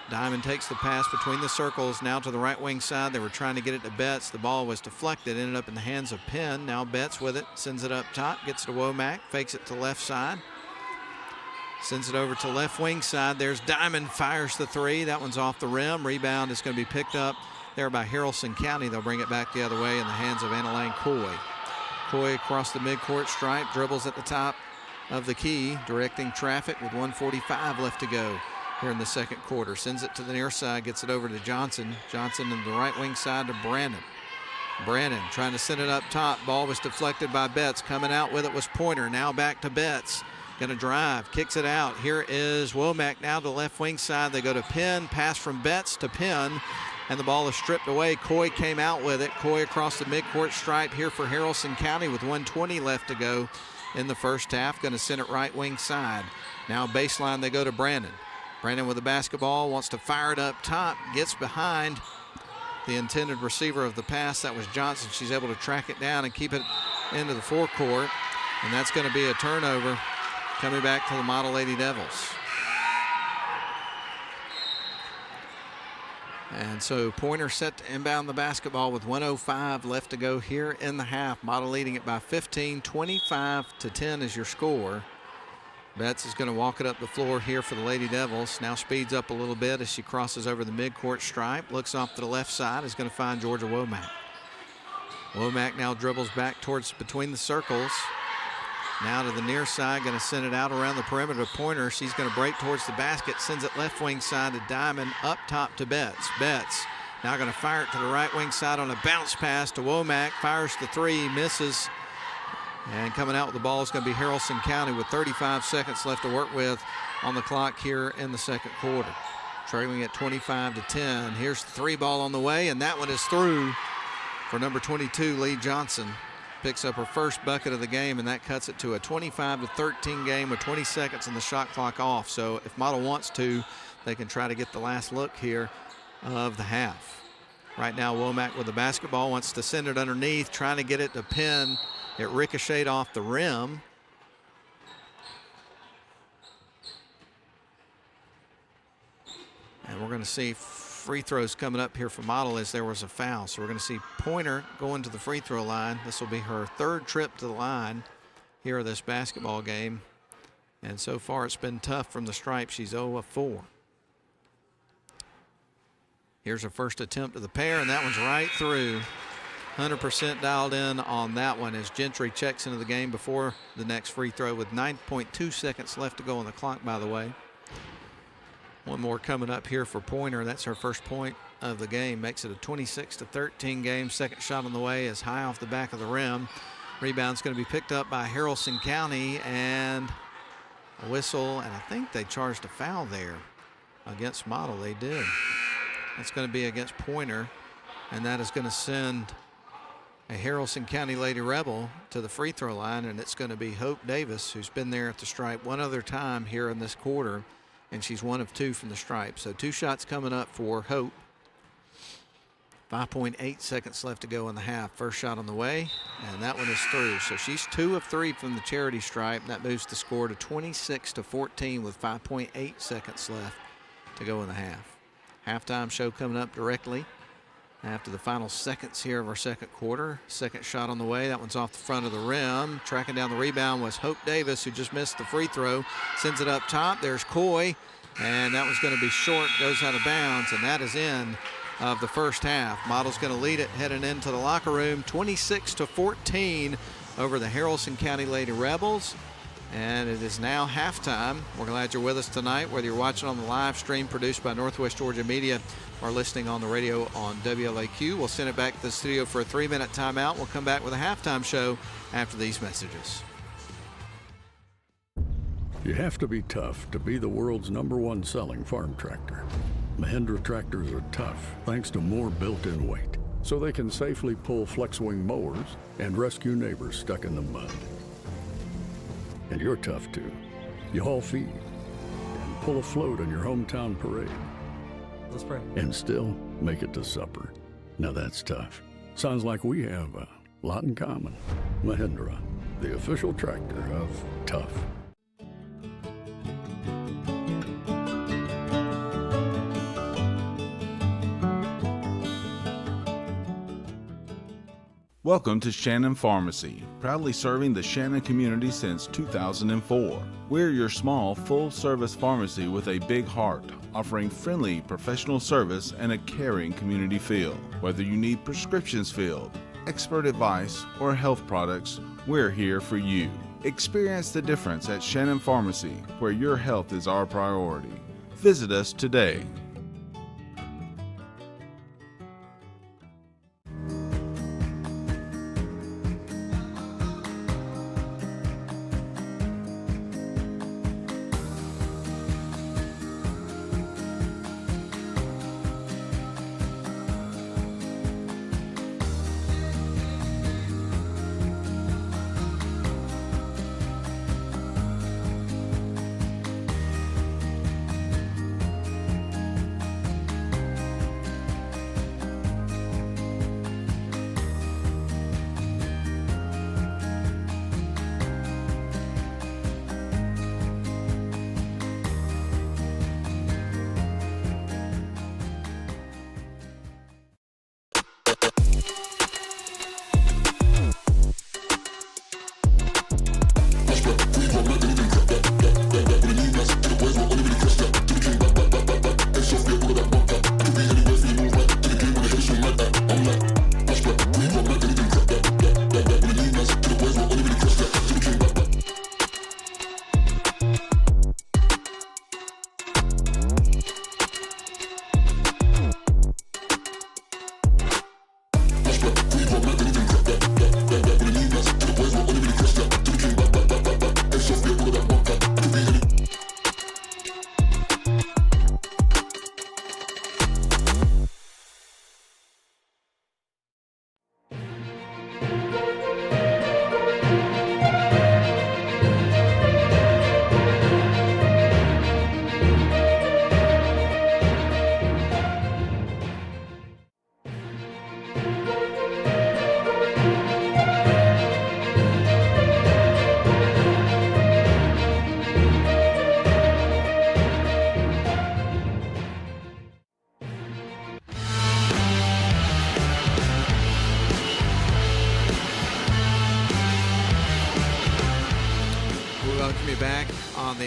[SPEAKER 6] Diamond takes the pass between the circles, now to the right wing side. They were trying to get it to Betts. The ball was deflected, ended up in the hands of Penn. Now Betts with it, sends it up top, gets it to Womack, fakes it to left side. Sends it over to left wing side. There's Diamond, fires the three. That one's off the rim. Rebound is going to be picked up there by Haralson County. They'll bring it back the other way in the hands of Annalane Coy. Coy across the midcourt stripe, dribbles at the top of the key, directing traffic with 1:45 left to go here in the second quarter. Sends it to the near side, gets it over to Johnson. Johnson in the right wing side to Brandon. Brandon trying to send it up top. Ball was deflected by Betts. Coming out with it was Pointer. Now back to Betts. Going to drive, kicks it out. Here is Womack now to the left wing side. They go to Penn, pass from Betts to Penn, and the ball is stripped away. Coy came out with it. Coy across the midcourt stripe here for Haralson County with 1:20 left to go in the first half. Going to send it right wing side. Now baseline, they go to Brandon. Brandon with the basketball, wants to fire it up top, gets behind the intended receiver of the pass. That was Johnson. She's able to track it down and keep it into the forecourt, and that's going to be a turnover coming back to the Model Lady Devils. And so Pointer set to inbound the basketball with 1:05 left to go here in the half. Model leading it by 15, 25-10 is your score. Betts is going to walk it up the floor here for the Lady Devils. Now speeds up a little bit as she crosses over the midcourt stripe. Looks off to the left side, is going to find Georgia Womack. Womack now dribbles back towards between the circles. Now to the near side, going to send it out around the perimeter to Pointer. She's going to break towards the basket, sends it left wing side to Diamond, up top to Betts. Betts now going to fire it to the right wing side on a bounce pass to Womack. Fires the three, misses. And coming out with the ball is going to be Haralson County with 35 seconds left to work with on the clock here in the second quarter. Trailing at 25-10. Here's the three ball on the way, and that one is through for number 22, Lee Johnson. Picks up her first bucket of the game, and that cuts it to a 25-13 game with 20 seconds and the shot clock off. So if Model wants to, they can try to get the last look here of the half. Right now, Womack with the basketball, wants to send it underneath, trying to get it to Penn. It ricocheted off the rim. And we're going to see free throws coming up here for Model as there was a foul. So we're going to see Pointer going to the free throw line. This will be her third trip to the line here of this basketball game. And so far it's been tough from the stripe. She's 0 of 4. Here's her first attempt of the pair, and that one's right through. 100% dialed in on that one as Gentry checks into the game before the next free throw with 9.2 seconds left to go on the clock, by the way. One more coming up here for Pointer. That's her first point of the game. Makes it a 26-13 game. Second shot on the way is high off the back of the rim. Rebound's going to be picked up by Haralson County, and a whistle, and I think they charged a foul there against Model. They did. That's going to be against Pointer, and that is going to send a Haralson County Lady Rebel to the free throw line, and it's going to be Hope Davis, who's been there at the stripe one other time here in this quarter, and she's 1 of 2 from the stripe. So 2 shots coming up for Hope. 5.8 seconds left to go in the half. First shot on the way, and that one is through. So she's 2 of 3 from the charity stripe, and that moves the score to 26-14 with 5.8 seconds left to go in the half. Halftime show coming up directly after the final seconds here of our second quarter. Second shot on the way. That one's off the front of the rim. Tracking down the rebound was Hope Davis, who just missed the free throw. Sends it up top. There's Coy, and that was going to be short. Goes out of bounds, and that is in of the first half. Model's going to lead it heading into the locker room, 26-14 over the Haralson County Lady Rebels. And it is now halftime. We're glad you're with us tonight, whether you're watching on the live stream produced by Northwest Georgia Media or listening on the radio on WLAQ. We'll send it back to the studio for a 3-minute timeout. We'll come back with a halftime show after these messages.
[SPEAKER 5] You have to be tough to be the world's #1 selling farm tractor. Mahindra tractors are tough thanks to more built-in weight. so they can safely pull flex-wing mowers and rescue neighbors stuck in the mud. And you're tough too. You haul feed and pull a float on your hometown parade.
[SPEAKER 11] Let's pray.
[SPEAKER 5] And still make it to supper. Now that's tough. Sounds like we have a lot in common. Mahindra, the official tractor of tough.
[SPEAKER 2] Welcome to Shannon Pharmacy, proudly serving the Shannon community since 2004. We're your small, full-service pharmacy with a big heart, offering friendly, professional service and a caring community feel. Whether you need prescriptions filled, expert advice, or health products, we're here for you. Experience the difference at Shannon Pharmacy, where your health is our priority. Visit us today.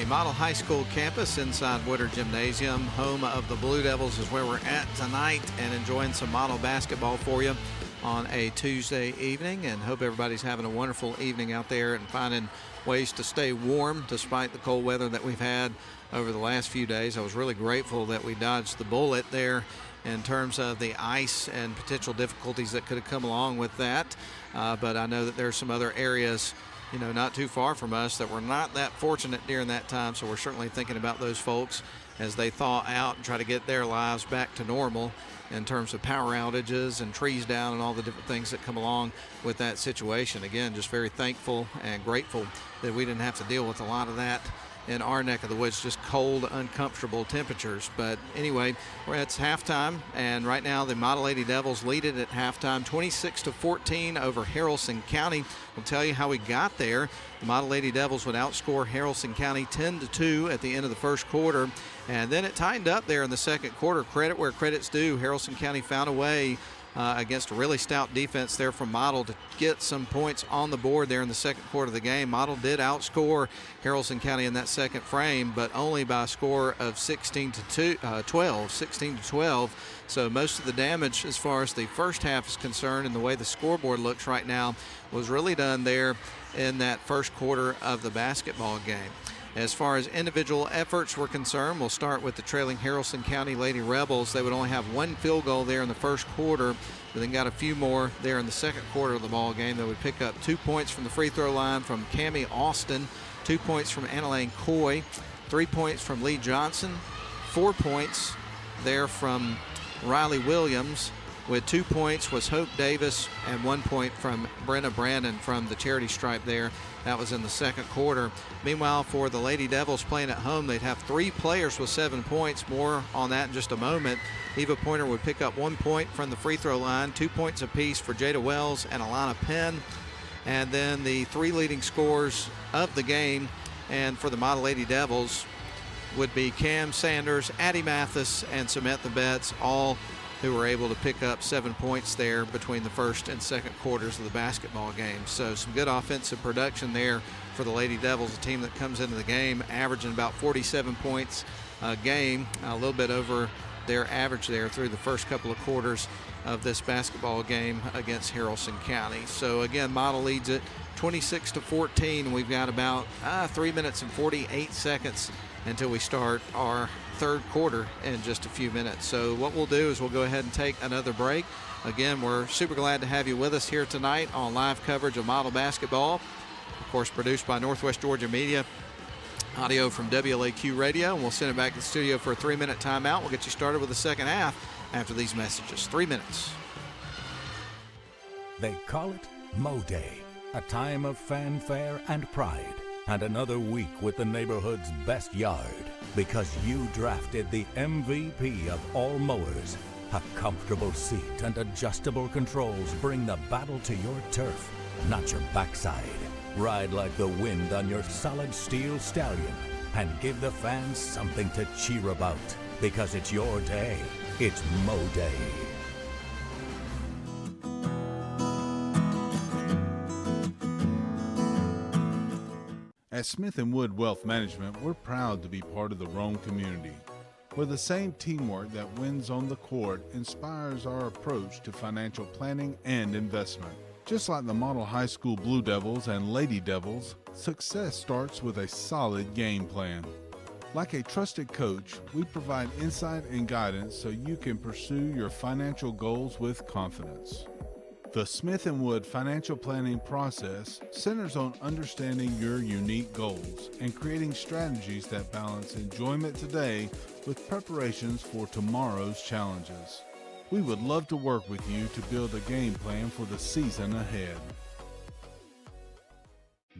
[SPEAKER 6] Model High School campus inside Woodard Gymnasium. Home of the Blue Devils is where we're at tonight, and enjoying some model basketball for you on a Tuesday evening, and hope everybody's having a wonderful evening out there and finding ways to stay warm despite the cold weather that we've had over the last few days. I was really grateful that we dodged the bullet there in terms of the ice and potential difficulties that could have come along with that, but I know that there's some other areas not too far from us that were not that fortunate during that time. So we're certainly thinking about those folks as they thaw out and try to get their lives back to normal in terms of power outages and trees down and all the different things that come along with that situation. Again, just very thankful and grateful that we didn't have to deal with a lot of that in our neck of the woods, just cold, uncomfortable temperatures. But anyway, it's halftime, and right now the Model Lady Devils lead it at halftime, 26-14 over Haralson County. We'll tell you how we got there. The Model Lady Devils would outscore Haralson County 10-2 at the end of the first quarter, and then it tightened up there in the second quarter. Credit where credit's due. Haralson County found a way against a really stout defense there from Model to get some points on the board there in the second quarter of the game. Model did outscore Haralson County in that second frame, but only by a score of 16-12. So most of the damage as far as the first half is concerned and the way the scoreboard looks right now was really done there in that first quarter of the basketball game. As far as individual efforts were concerned, we'll start with the trailing Haralson County Lady Rebels. They would only have one field goal there in the first quarter, but then got a few more there in the second quarter of the ball game. They would pick up 2 points from the free throw line from Cammie Austin, 2 points from Annalane Coy, 3 points from Lee Johnson, 4 points there from Riley Williams, with 2 points was Hope Davis and 1 point from Brenna Brandon from the charity stripe there. That was in the second quarter. Meanwhile, for the Lady Devils playing at home, they'd have 3 players with 7 points. More on that in just a moment. Eva Pointer would pick up 1 point from the free throw line, 2 points apiece for Jada Wells and Alana Penn. And then the 3 leading scorers of the game, and for the Model Lady Devils, would be Cam Sanders, Addie Mathis, and Samantha Betts, all who were able to pick up 7 points there between the first and second quarters of the basketball game. So some good offensive production there for the Lady Devils, a team that comes into the game averaging about 47 points a game, a little bit over their average there through the first couple of quarters of this basketball game against Haralson County. So again, Model leads it 26-14. We've got about 3 minutes and 48 seconds until we start our third quarter in just a few minutes. So what we'll do is we'll go ahead and take another break. Again, we're super glad to have you with us here tonight on live coverage of Model basketball. Of course, produced by Northwest Georgia Media. Audio from WLAQ Radio, and we'll send it back to the studio for a 3-minute timeout. We'll get you started with the second half after these messages. 3 minutes.
[SPEAKER 1] They call it Mo Day, a time of fanfare and pride, and another week with the neighborhood's best yard, because you drafted the MVP of all mowers. A comfortable seat and adjustable controls bring the battle to your turf, not your backside. Ride like the wind on your solid steel stallion and give the fans something to cheer about, because it's your day. It's Mo Day.
[SPEAKER 2] At Smith & Wood Wealth Management, we're proud to be part of the Rome community, where the same teamwork that wins on the court inspires our approach to financial planning and investment. Just like the Model High School Blue Devils and Lady Devils, success starts with a solid game plan. Like a trusted coach, we provide insight and guidance so you can pursue your financial goals with confidence. The Smith & Wood financial planning process centers on understanding your unique goals and creating strategies that balance enjoyment today with preparations for tomorrow's challenges. We would love to work with you to build a game plan for the season ahead.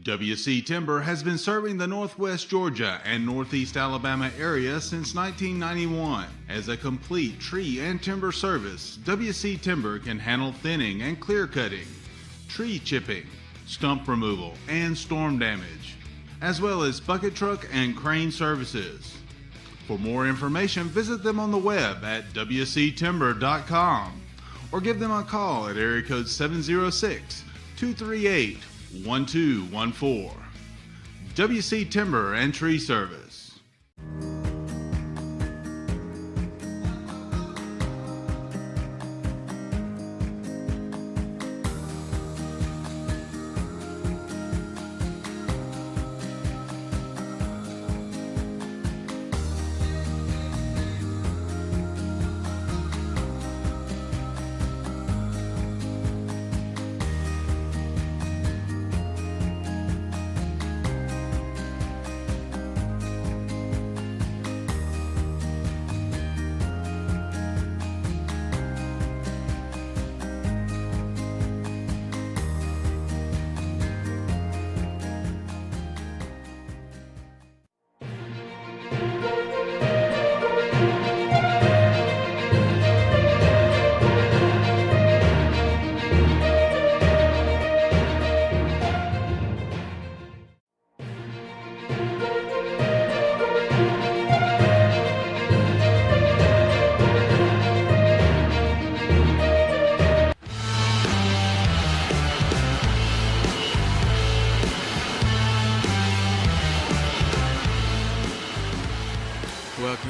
[SPEAKER 2] WC Timber has been serving the Northwest Georgia and Northeast Alabama area since 1991. As a complete tree and timber service, WC Timber can handle thinning and clear cutting, tree chipping, stump removal, and storm damage, as well as bucket truck and crane services. For more information, visit them on the web at wctimber.com or give them a call at area code 706-238-1214. WC Timber and Tree Service.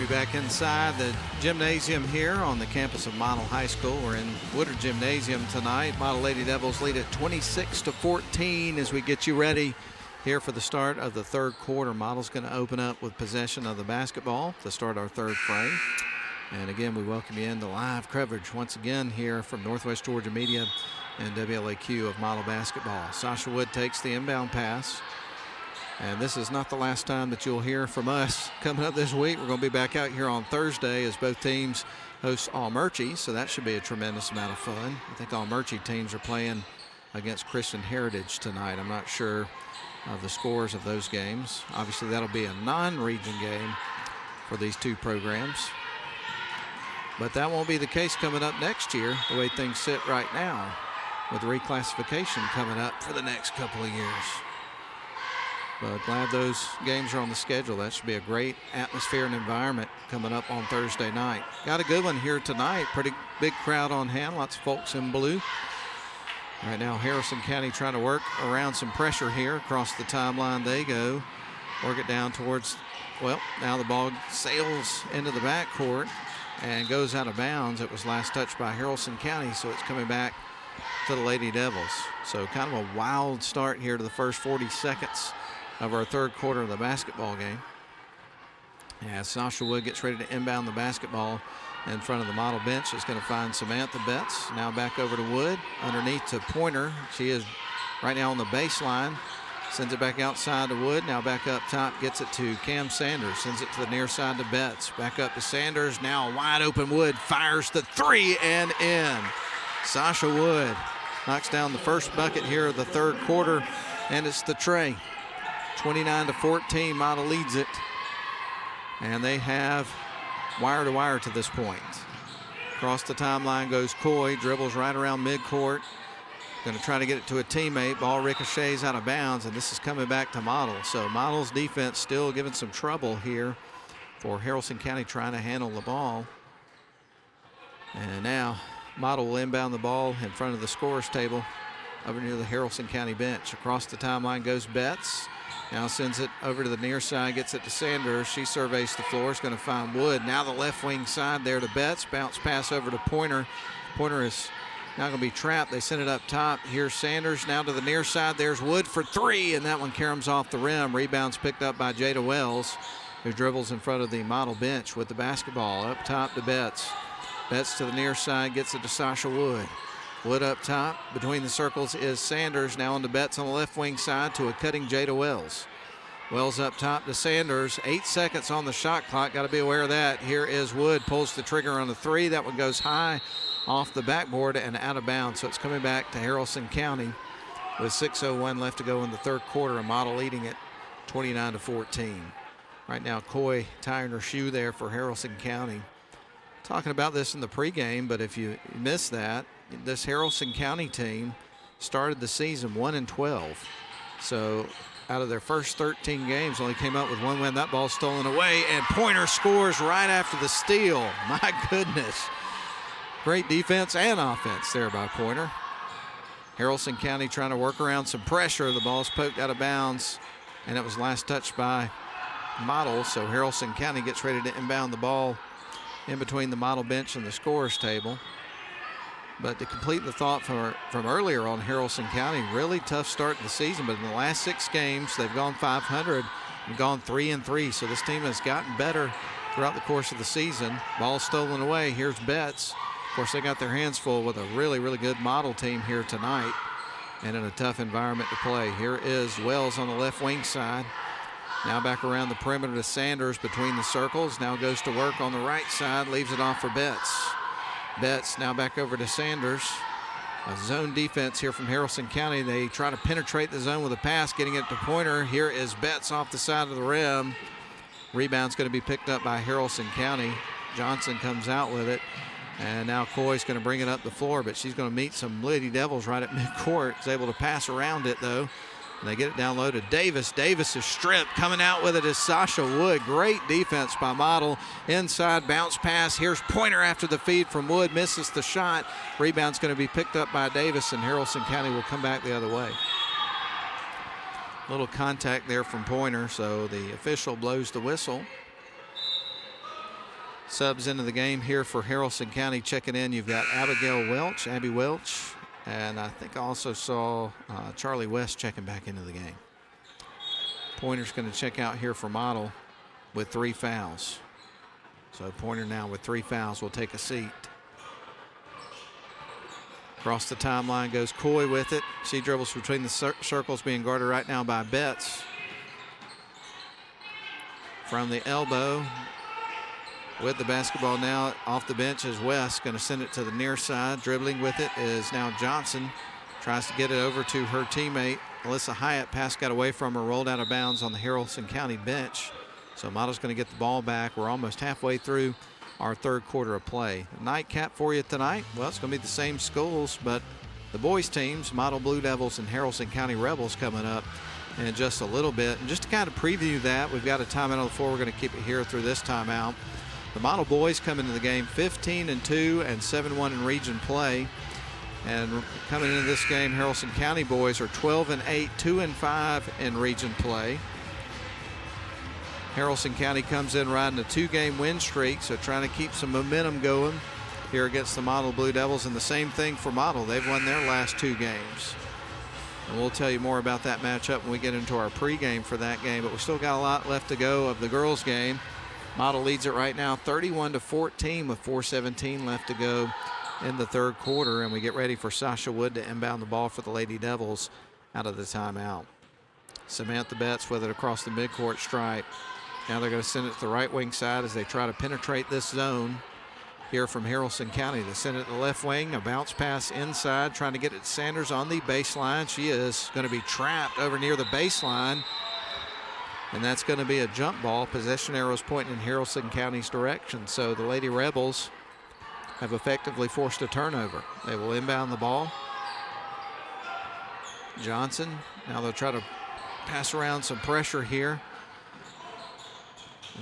[SPEAKER 6] Back inside the gymnasium here on the campus of Model High School. We're in Woodard Gymnasium tonight. Model Lady Devils lead at 26-14 as we get you ready here for the start of the third quarter. Model's going to open up with possession of the basketball to start our third frame. And again, we welcome you into live coverage once again here from Northwest Georgia Media and WLAQ of Model basketball. Sasha Wood takes the inbound pass. And this is not the last time that you'll hear from us coming up this week. We're going to be back out here on Thursday as both teams host Almerchi, so that should be a tremendous amount of fun. I think Almerchi teams are playing against Christian Heritage tonight. I'm not sure of the scores of those games. Obviously, that'll be a non-region game for these two programs. But that won't be the case coming up next year, the way things sit right now, with reclassification coming up for the next couple of years. But glad those games are on the schedule. That should be a great atmosphere and environment coming up on Thursday night. Got a good one here tonight. Pretty big crowd on hand. Lots of folks in blue. Right now, Haralson County trying to work around some pressure here. Across the timeline they go. Work it down towards, well, now the ball sails into the backcourt and goes out of bounds. It was last touched by Haralson County, so it's coming back to the Lady Devils. So kind of a wild start here to the first 40 seconds of our third quarter of the basketball game. As Sasha Wood gets ready to inbound the basketball in front of the model bench, is going to find Samantha Betts. Now back over to Wood, underneath to Pointer. She is right now on the baseline. Sends it back outside to Wood. Now back up top, gets it to Cam Sanders. Sends it to the near side to Betts. Back up to Sanders. Now wide open Wood. Fires the three and in. Sasha Wood knocks down the first bucket here of the third quarter, and it's the tray. 29-14, Model leads it. And they have wire to wire to this point. Across the timeline goes Coy, dribbles right around midcourt. Going to try to get it to a teammate. Ball ricochets out of bounds, and this is coming back to Model. So Model's defense still giving some trouble here for Haralson County trying to handle the ball. And now Model will inbound the ball in front of the scorer's table over near the Haralson County bench. Across the timeline goes Betts. Now sends it over to the near side, gets it to Sanders. She surveys the floor, is going to find Wood. Now the left wing side there to Betts. Bounce pass over to Pointer. Pointer is now going to be trapped. They send it up top. Here's Sanders now to the near side. There's Wood for three, and that one caroms off the rim. Rebounds picked up by Jada Wells, who dribbles in front of the model bench with the basketball. Up top to Betts. Betts to the near side, gets it to Sasha Wood. Wood up top. Between the circles is Sanders. Now on to Betts on the left wing side to a cutting Jada Wells. Wells up top to Sanders. 8 seconds on the shot clock. Got to be aware of that. Here is Wood. Pulls the trigger on the three. That one goes high off the backboard and out of bounds. So it's coming back to Haralson County with 6:01 left to go in the third quarter. A Model leading it 29-14. Right now, Coy tying her shoe there for Haralson County. Talking about this in the pregame, but if you missed that, this Haralson County team started the season 1-12. So out of their first 13 games, only came up with one win. That ball stolen away, and Pointer scores right after the steal. My goodness. Great defense and offense there by Pointer. Haralson County trying to work around some pressure. The ball's poked out of bounds, and it was last touched by Model. So Haralson County gets ready to inbound the ball in between the Model bench and the scorer's table. But to complete the thought from earlier on Haralson County, really tough start to the season, but in the last 6 games, they've gone 500 and gone 3-3. So this team has gotten better throughout the course of the season. Ball stolen away. Here's Betts. Of course, they got their hands full with a really, really good Model team here tonight and in a tough environment to play. Here is Wells on the left wing side. Now back around the perimeter to Sanders between the circles. Now goes to work on the right side, leaves it off for Betts. Betts now back over to Sanders. A zone defense here from Haralson County. They try to penetrate the zone with a pass, getting it to Pointer. Here is Betts off the side of the rim. Rebound's going to be picked up by Haralson County. Johnson comes out with it. And now Coy's going to bring it up the floor, but she's going to meet some Lady Devils right at midcourt. Is able to pass around it, though. And they get it down low to Davis. Davis is stripped. Coming out with it is Sasha Wood. Great defense by Model. Inside bounce pass. Here's Pointer after the feed from Wood. Misses the shot. Rebound's going to be picked up by Davis, and Haralson County will come back the other way. Little contact there from Pointer, so the official blows the whistle. Subs into the game here for Haralson County. Checking in, you've got Abby Welch. And I think I also saw Charlie West checking back into the game. Pointer's going to check out here for Model with 3 fouls. So Pointer now with 3 fouls will take a seat. Across the timeline goes Coy with it. She dribbles between the circles, being guarded right now by Betts. from the elbow. With the basketball now off the bench is West, going to send it to the near side. Dribbling with it is now Johnson. Tries to get it over to her teammate, Alyssa Hyatt. Pass got away from her, rolled out of bounds on the Haralson County bench. So Model's going to get the ball back. We're almost halfway through our third quarter of play. A nightcap for you tonight. Well, it's going to be the same schools, but the boys teams, Model Blue Devils and Haralson County Rebels, coming up in just a little bit. And just to kind of preview that, we've got a timeout on the floor. We're going to keep it here through this timeout. The Model boys come into the game 15-2 and 7-1 in region play. And coming into this game, Haralson County boys are 12-8, 2-5 in region play. Haralson County comes in riding a 2-game win streak, so trying to keep some momentum going here against the Model Blue Devils. And the same thing for Model. They've won their last 2 games. And we'll tell you more about that matchup when we get into our pregame for that game. But we still got a lot left to go of the girls' game. Model leads it right now 31-14 with 4:17 left to go in the third quarter. And we get ready for Sasha Wood to inbound the ball for the Lady Devils out of the timeout. Samantha Betts with it across the midcourt stripe. Now they're going to send it to the right wing side as they try to penetrate this zone here from Haralson County. They send it to the left wing, a bounce pass inside, trying to get it to Sanders on the baseline. She is going to be trapped over near the baseline, and that's going to be a jump ball. Possession arrows pointing in Haralson County's direction. So the Lady Rebels have effectively forced a turnover. They will inbound the ball. Johnson, now they'll try to pass around some pressure here.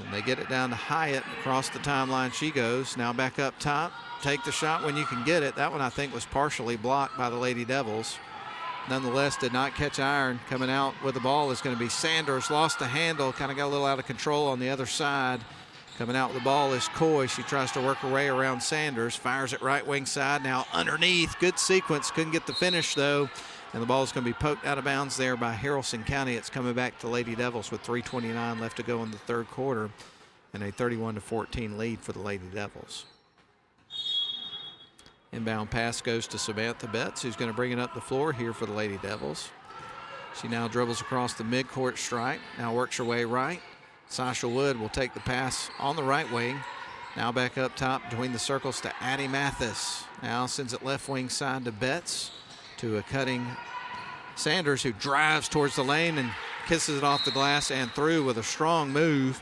[SPEAKER 6] And they get it down to Hyatt. Across the timeline she goes. Now back up top. Take the shot when you can get it. That one I think was partially blocked by the Lady Devils. Nonetheless, did not catch iron. Coming out with the ball is going to be Sanders. Lost the handle. Kind of got a little out of control on the other side. Coming out with the ball is Coy. She tries to work her way around Sanders. Fires it right wing side. Now underneath. Good sequence. Couldn't get the finish though. And the ball is going to be poked out of bounds there by Haralson County. It's coming back to Lady Devils with 3:29 left to go in the third quarter and a 31-14 lead for the Lady Devils. Inbound pass goes to Samantha Betts, who's going to bring it up the floor here for the Lady Devils. She now dribbles across the midcourt stripe. Now works her way right. Sasha Wood will take the pass on the right wing. Now back up top between the circles to Addie Mathis. Now sends it left wing side to Betts, to a cutting Sanders, who drives towards the lane and kisses it off the glass and through with a strong move.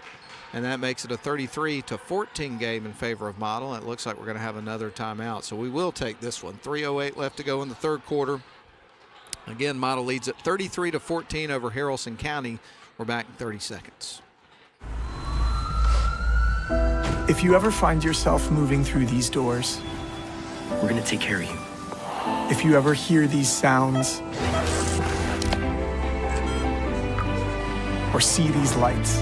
[SPEAKER 6] And that makes it a 33-14 game in favor of Model. And it looks like we're going to have another timeout. So we will take this one. 3:08 left to go in the third quarter. Again, Model leads it 33-14 over Haralson County. We're back in 30 seconds.
[SPEAKER 3] If you ever find yourself moving through these doors,
[SPEAKER 10] We're going to take care of you.
[SPEAKER 3] if you ever hear these sounds or see these lights,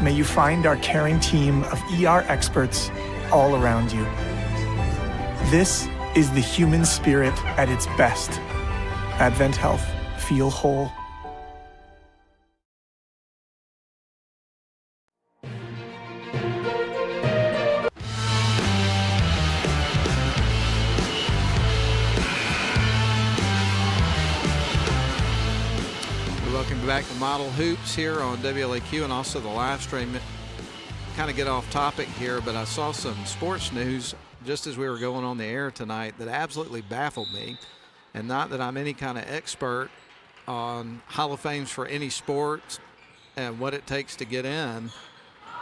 [SPEAKER 3] may you find our caring team of ER experts all around you. This is the human spirit at its best. Advent Health. Feel whole.
[SPEAKER 6] Welcome back to Model Hoops here on WLAQ and also the live stream. Kind of get off topic here, but I saw some sports news just as we were going on the air tonight that absolutely baffled me. And not that I'm any kind of expert on Hall of Fames for any sport and what it takes to get in,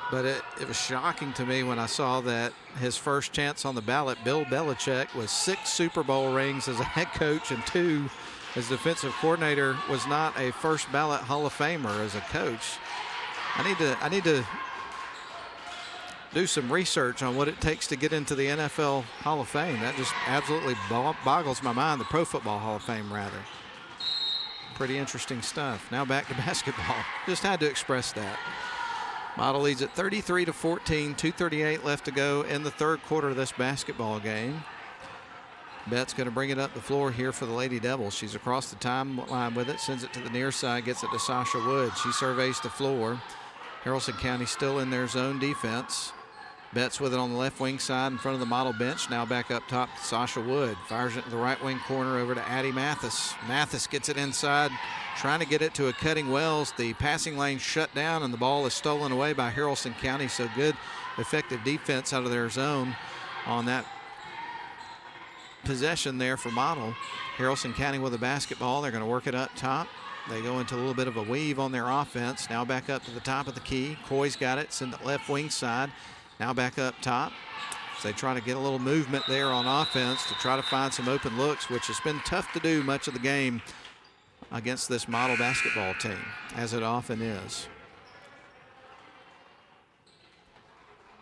[SPEAKER 6] but it was shocking to me when I saw that his first chance on the ballot, Bill Belichick, was 6 Super Bowl rings as a head coach and 2 as defensive coordinator, was not a first ballot Hall of Famer as a coach. I need to do some research on what it takes to get into the NFL Hall of Fame. That just absolutely boggles my mind. The Pro Football Hall of Fame, rather. Pretty interesting stuff. Now back to basketball. Just had to express that. Model leads at 33-14, 2:38 left to go in the third quarter of this basketball game. Betts going to bring it up the floor here for the Lady Devils. She's across the timeline with it, sends it to the near side, gets it to Sasha Wood. She surveys the floor. Haralson County still in their zone defense. Betts with it on the left wing side in front of the Model bench. Now back up top to Sasha Wood. Fires it to the right wing corner over to Addie Mathis. Mathis gets it inside, trying to get it to a cutting Wells. The passing lane shut down, and the ball is stolen away by Haralson County. So good, effective defense out of their zone on that possession there for Model. Haralson County with the basketball. They're going to work it up top. They go into a little bit of a weave on their offense. Now back up to the top of the key. Coy's got it. Send it left wing side. Now back up top. So they try to get a little movement there on offense to try to find some open looks, which has been tough to do much of the game against this Model basketball team, as it often is.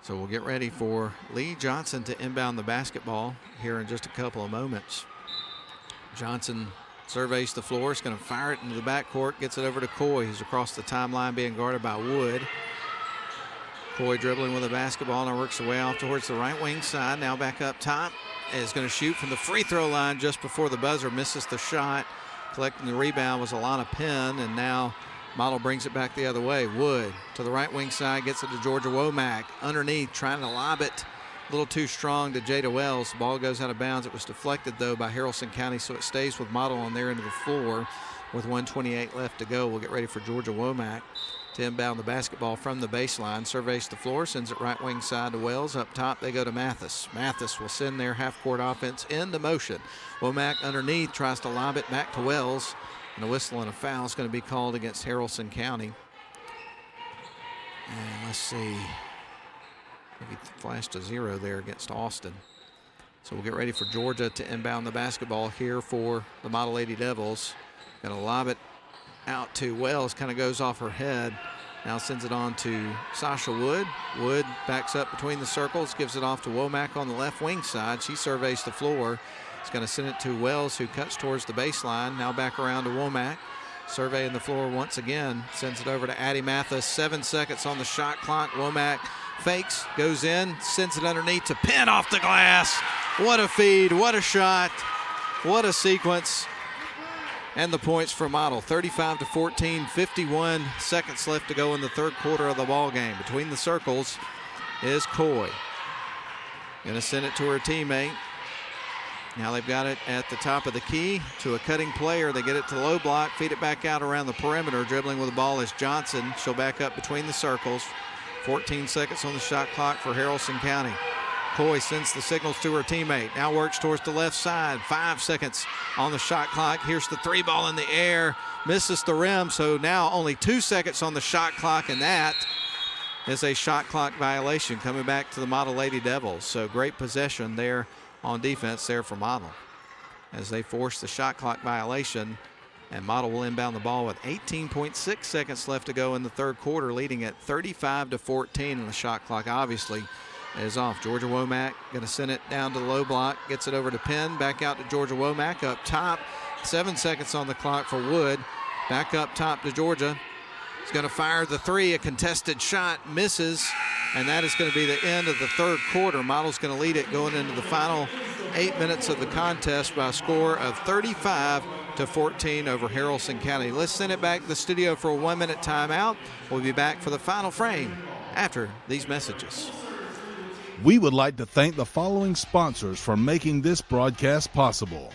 [SPEAKER 6] So we'll get ready for Lee Johnson to inbound the basketball here in just a couple of moments. Johnson surveys the floor. Is going to fire it into the backcourt. Gets it over to Coy, who's across the timeline being guarded by Wood. Coy dribbling with the basketball and works her way off towards the right wing side. Now back up top. Is going to shoot from the free throw line just before the buzzer. Misses the shot. Collecting the rebound was Alana Penn, and now Model brings it back the other way. Wood to the right wing side. Gets it to Georgia Womack. Underneath, trying to lob it. A little too strong to Jada Wells. The ball goes out of bounds. It was deflected, though, by Haralson County, so it stays with Model on their end of the floor with 1:28 left to go. We'll get ready for Georgia Womack to inbound the basketball from the baseline. Surveys the floor, sends it right wing side to Wells. Up top, they go to Mathis. Mathis will send their half-court offense into motion. Womack underneath tries to lob it back to Wells, and a whistle and a foul is going to be called against Haralson County. And let's see. I think he flashed a 0 there against Austin. So we'll get ready for Georgia to inbound the basketball here for the Model Lady Devils. Going to lob it out to Wells, kind of goes off her head. Now sends it on to Sasha Wood. Wood backs up between the circles, gives it off to Womack on the left wing side. She surveys the floor. He's going to send it to Wells, who cuts towards the baseline. Now back around to Womack. Surveying the floor once again. Sends it over to Addie Mathis. 7 seconds on the shot clock. Womack fakes, goes in, sends it underneath to Penn off the glass. What a feed, what a shot, what a sequence. And the points for Model, 35-14, 51 seconds left to go in the third quarter of the ball game. Between the circles is Coy. Gonna send it to her teammate. Now they've got it at the top of the key to a cutting player. They get it to low block, feed it back out around the perimeter. Dribbling with the ball is Johnson. She'll back up between the circles. 14 seconds on the shot clock for Haralson County. Coy sends the signals to her teammate. Now works towards the left side. 5 seconds on the shot clock. Here's the three ball in the air. Misses the rim, so now only 2 seconds on the shot clock, and that is a shot clock violation coming back to the Model Lady Devils. So great possession there on defense there for Model as they force the shot clock violation, and Model will inbound the ball with 18.6 seconds left to go in the third quarter, leading at 35-14, and the shot clock obviously is off. Georgia Womack going to send it down to the low block, gets it over to Penn, back out to Georgia Womack up top. 7 seconds on the clock for Wood. Back up top to Georgia. He's going to fire the three, a contested shot, misses, and that is going to be the end of the third quarter. Model's going to lead it going into the final 8 minutes of the contest by a score of 35-14 over Haralson County. Let's send it back to the studio for a 1-minute timeout. We'll be back for the final frame after these messages.
[SPEAKER 2] We would like to thank the following sponsors for making this broadcast possible.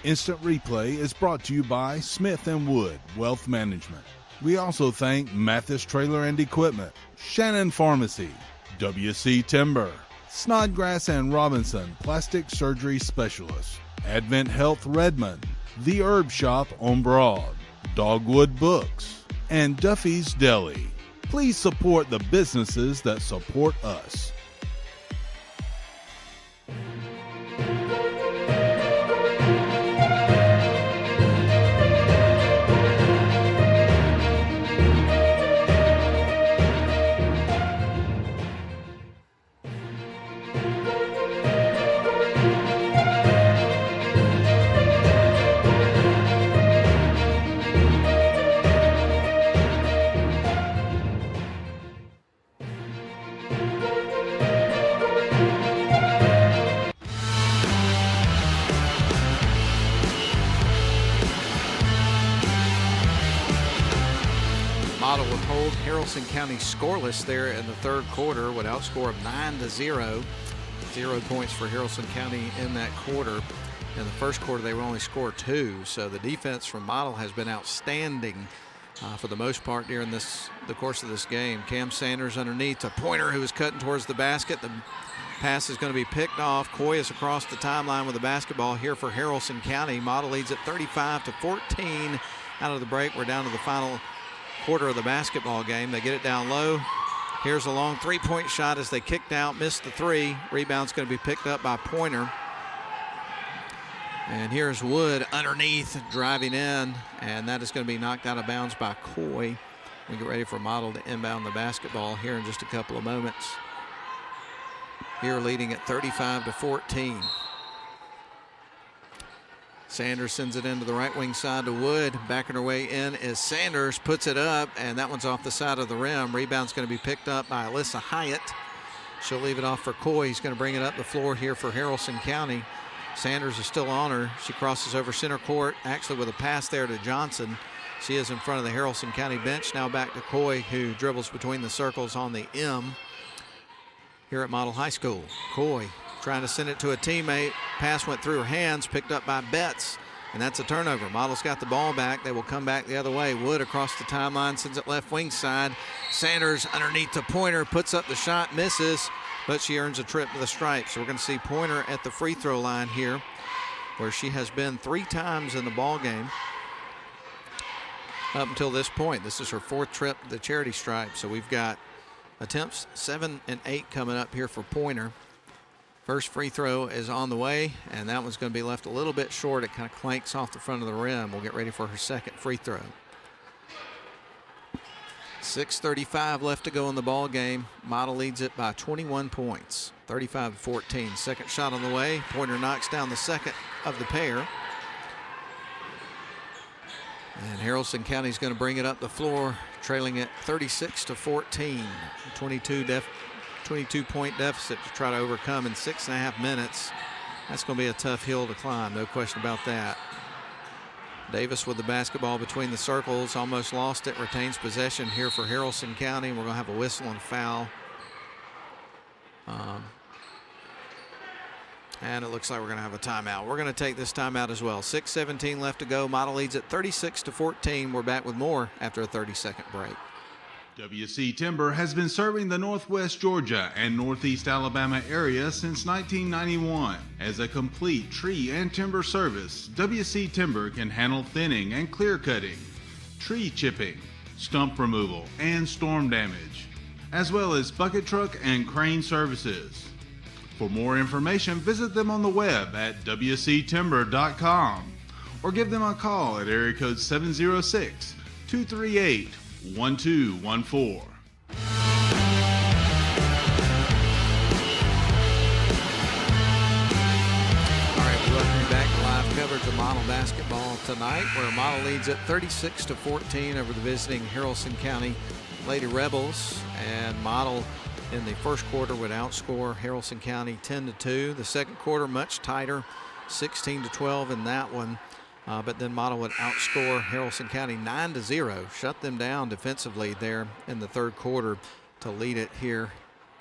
[SPEAKER 2] Instant Replay is brought to you by Smith & Wood Wealth Management. We also thank Mathis Trailer and Equipment, Shannon Pharmacy, WC Timber, Snodgrass and Robinson Plastic Surgery Specialists, Advent Health Redmond, The Herb Shop on Broad, Dogwood Books, and Duffy's Deli. Please support the businesses that support us.
[SPEAKER 6] hold Haralson County scoreless there in the third quarter with an outscore of 9-0. 0 points for Haralson County in that quarter. In the first quarter, they would only score 2. So the defense from Model has been outstanding for the most part during the course of this game. Cam Sanders underneath to Pointer, who is cutting towards the basket. The pass is going to be picked off. Coy is across the timeline with the basketball here for Haralson County. Model leads at 35-14. Out of the break, we're down to the final quarter of the basketball game. They get it down low. Here's a long three-point shot as they kicked out, missed the three. Rebound's going to be picked up by Pointer. And here's Wood underneath, driving in, and that is going to be knocked out of bounds by Coy. We get ready for Model to inbound the basketball here in just a couple of moments. Here leading at 35-14. Sanders sends it into the right wing side to Wood. Backing her way in is Sanders, puts it up, and that one's off the side of the rim. Rebound's going to be picked up by Alyssa Hyatt. She'll leave it off for Coy. He's going to bring it up the floor here for Haralson County. Sanders is still on her. She crosses over center court, actually with a pass there to Johnson. She is in front of the Haralson County bench. Now back to Coy, who dribbles between the circles on the M here at Model High School. Coy trying to send it to a teammate. Pass went through her hands, picked up by Betts, and that's a turnover. Model's got the ball back. They will come back the other way. Wood across the timeline, sends it left wing side. Sanders underneath to Pointer, puts up the shot, misses, but she earns a trip to the stripe. So we're going to see Pointer at the free throw line here, where she has been 3 times in the ball game up until this point. This is her 4th trip to the charity stripe. So we've got attempts 7 and 8 coming up here for Pointer. First free throw is on the way, and that one's going to be left a little bit short. It kind of clanks off the front of the rim. We'll get ready for her second free throw. 6:35 left to go in the ball game. Model leads it by 21 points, 35-14. Second shot on the way. Pointer knocks down the second of the pair. And Haralson County is going to bring it up the floor, trailing it 36-14. 22-point deficit to try to overcome in 6.5 minutes. That's going to be a tough hill to climb, no question about that. Davis with the basketball between the circles, almost lost it, retains possession here for Haralson County. We're going to have a whistle and a foul. And it looks like we're going to have a timeout. We're going to take this timeout as well. 6:17 left to go. Model leads at 36-14. We're back with more after a 30-second break.
[SPEAKER 2] WC Timber has been serving the Northwest Georgia and Northeast Alabama area since 1991. As a complete tree and timber service, WC Timber can handle thinning and clear cutting, tree chipping, stump removal, and storm damage, as well as bucket truck and crane services. For more information, visit them on the web at wctimber.com or give them a call at area code 706-238-1214. All
[SPEAKER 6] right, we welcome you back to live coverage of Model basketball tonight, where Model leads at 36-14 over the visiting Haralson County Lady Rebels. And Model in the first quarter would outscore Haralson County 10-2. The second quarter much tighter, 16-12 in that one. But then Model would outscore Haralson County 9-0, shut them down defensively there in the third quarter to lead it here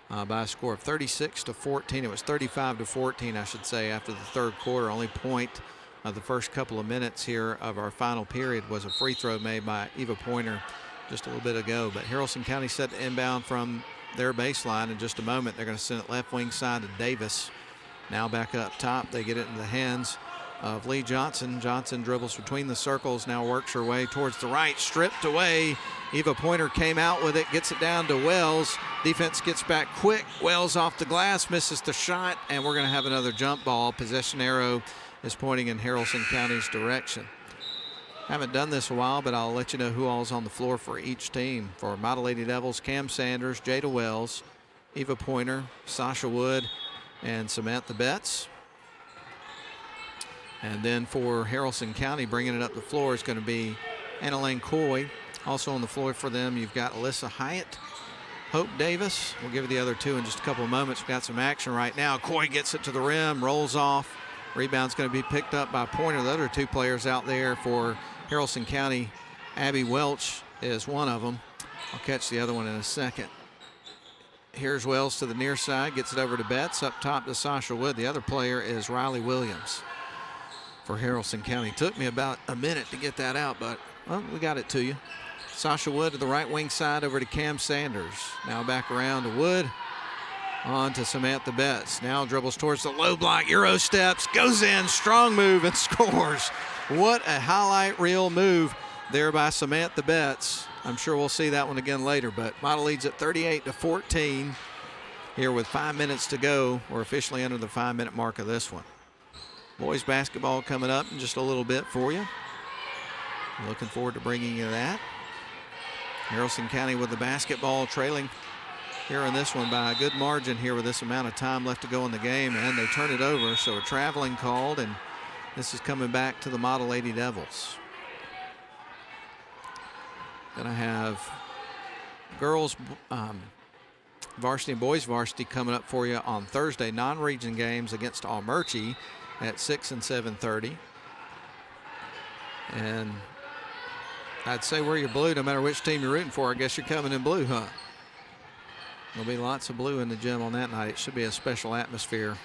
[SPEAKER 6] by a score of 36-14. It was 35-14, I should say, after the third quarter. Only point of the first couple of minutes here of our final period was a free throw made by Eva Pointer just a little bit ago. But Haralson County set to inbound from their baseline in just a moment. They're going to send it left wing side to Davis. Now back up top, they get it into the hands of Lee Johnson. Johnson dribbles between the circles, now works her way towards the right, stripped away. Eva Pointer came out with it, gets it down to Wells. Defense gets back quick. Wells off the glass, misses the shot, and we're going to have another jump ball. Possession arrow is pointing in Haralson County's direction. Haven't done this a while, but I'll let you know who all's on the floor for each team. For Model Lady Devils, Cam Sanders, Jada Wells, Eva Pointer, Sasha Wood, and Samantha Betts. And then for Haralson County, bringing it up the floor is going to be Anna-Lane Coy. Also on the floor for them, you've got Alyssa Hyatt, Hope Davis. We'll give you the other two in just a couple of moments. We've got some action right now. Coy gets it to the rim, rolls off. Rebound's going to be picked up by Pointer. The other two players out there for Haralson County, Abby Welch is one of them. I'll catch the other one in a second. Here's Wells to the near side, gets it over to Betts, up top to Sasha Wood. The other player is Riley Williams for Haralson County. Took me about a minute to get that out, but, well, we got it to you. Sasha Wood to the right wing side over to Cam Sanders. Now back around to Wood. On to Samantha Betts. Now dribbles towards the low block. Euro steps, goes in, strong move, and scores. What a highlight reel move there by Samantha Betts. I'm sure we'll see that one again later, but Model leads at 38-14 here with 5 minutes to go. We're officially under the 5-minute mark of this one. Boys basketball coming up in just a little bit for you. Looking forward to bringing you that. Haralson County with the basketball trailing here in this one by a good margin here with this amount of time left to go in the game, and they turn it over, so a traveling called, and this is coming back to the Model Lady Devils. Gonna have girls varsity and boys varsity coming up for you on Thursday. Non-region games against Almerchi at 6 and 7:30. And I'd say wear your blue no matter which team you're rooting for. I guess you're coming in blue, huh? There'll be lots of blue in the gym on that night. It should be a special atmosphere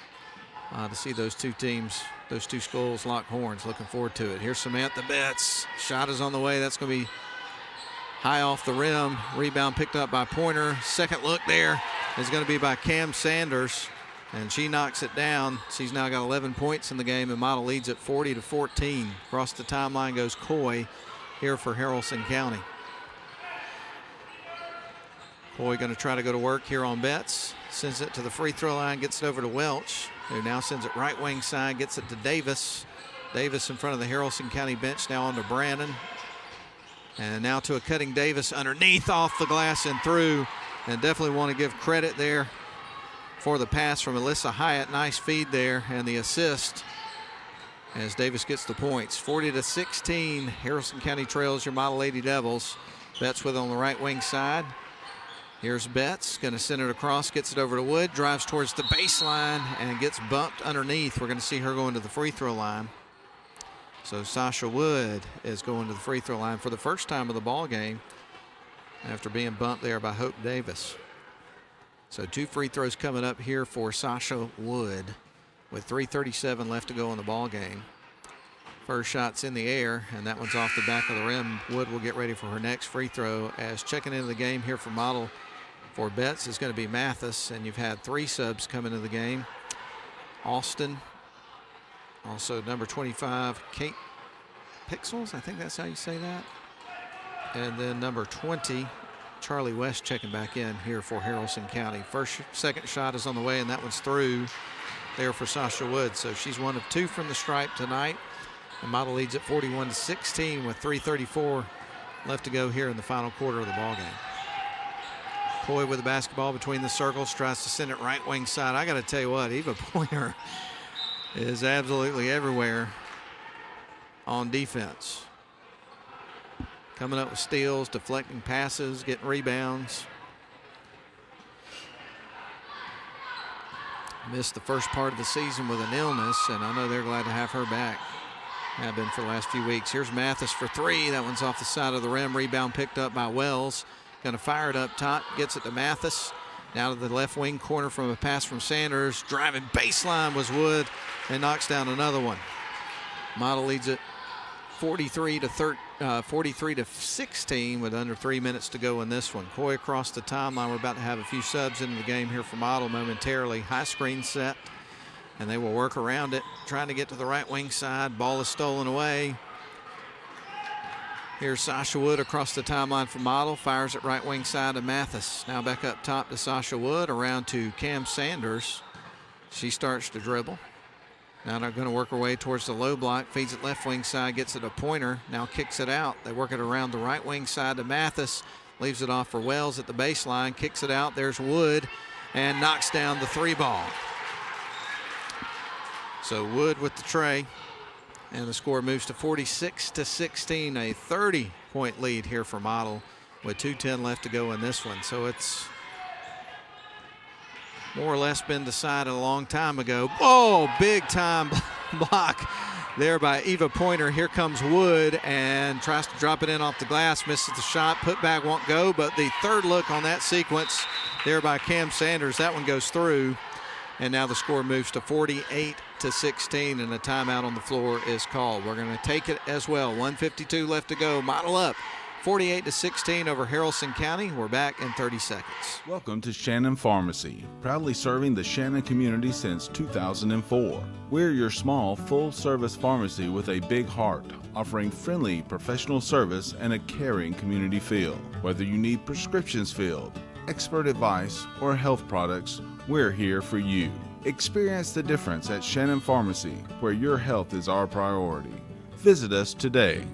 [SPEAKER 6] to see those two teams, those two schools lock horns. Looking forward to it. Here's Samantha Betts. Shot is on the way. That's going to be high off the rim. Rebound picked up by Pointer. Second look there is going to be by Cam Sanders, and she knocks it down. She's now got 11 points in the game, and Model leads at 40-14. Across the timeline goes Coy here for Haralson County. Coy going to try to go to work here on Betts. Sends it to the free throw line, gets it over to Welch, who now sends it right wing side, gets it to Davis. Davis in front of the Haralson County bench, now on to Brandon. And now to a cutting Davis underneath, off the glass and through. And definitely want to give credit there for the pass from Alyssa Hyatt. Nice feed there, and the assist as Davis gets the points. 40-16, Haralson County trails your Model Lady Devils. Betts with it on the right wing side. Here's Betts, going to send it across, gets it over to Wood, drives towards the baseline, and gets bumped underneath. We're going to see her going to the free throw line. So Sasha Wood is going to the free throw line for the first time of the ball game after being bumped there by Hope Davis. So 2 free throws coming up here for Sasha Wood with 3:37 left to go in the ball game. First shot's in the air, and that one's off the back of the rim. Wood will get ready for her next free throw. As checking into the game here for Model for Betts is going to be Mathis, and you've had 3 subs come into the game. Austin, also number 25, Kate Pixels, I think that's how you say that. And then number 20, Charlie West, checking back in here for Haralson County. Second shot is on the way, and that one's through there for Sasha Wood. So she's 1 of 2 from the stripe tonight. The Model leads at 41-16 with 3:34 left to go here in the final quarter of the ball game. Coy with the basketball between the circles, tries to send it right wing side. I got to tell you what, Eva Pointer is absolutely everywhere on defense. Coming up with steals, deflecting passes, getting rebounds. Missed the first part of the season with an illness, and I know they're glad to have her back. Have been for the last few weeks. Here's Mathis for 3. That one's off the side of the rim. Rebound picked up by Wells. Going to fire it up top. Gets it to Mathis. Now to the left wing corner from a pass from Sanders. Driving baseline was Wood, and knocks down another one. Model leads it 43-16 with under 3 minutes to go in this one. Coy across the timeline. We're about to have a few subs into the game here for Model momentarily. High screen set, and they will work around it, trying to get to the right wing side. Ball is stolen away. Here's Sasha Wood across the timeline for Model. Fires it right wing side to Mathis. Now back up top to Sasha Wood. Around to Cam Sanders. She starts to dribble. Now they're going to work her way towards the low block. Feeds it left wing side. Gets it a Pointer. Now kicks it out. They work it around the right wing side to Mathis. Leaves it off for Wells at the baseline. Kicks it out. There's Wood. And knocks down the 3 ball. So Wood with the tray. And the score moves to 46-16, a 30-point lead here for Model with 2:10 left to go in this one. So it's more or less been decided a long time ago. Oh, big time block there by Eva Pointer. Here comes Wood and tries to drop it in off the glass, misses the shot, put back won't go, but the third look on that sequence there by Cam Sanders, that one goes through, and now the score moves to 48-16, and a timeout on the floor is called. We're going to take it as well. 1:52 left to go. Model up 48-16 over Haralson County. We're back in 30 seconds.
[SPEAKER 2] Welcome to Shannon Pharmacy, proudly serving the Shannon community since 2004. We're your small, full-service pharmacy with a big heart, offering friendly professional service and a caring community feel. Whether you need prescriptions filled, expert advice, or health products, we're here for you. Experience the difference at Shannon Pharmacy, where your health is our priority. Visit us today.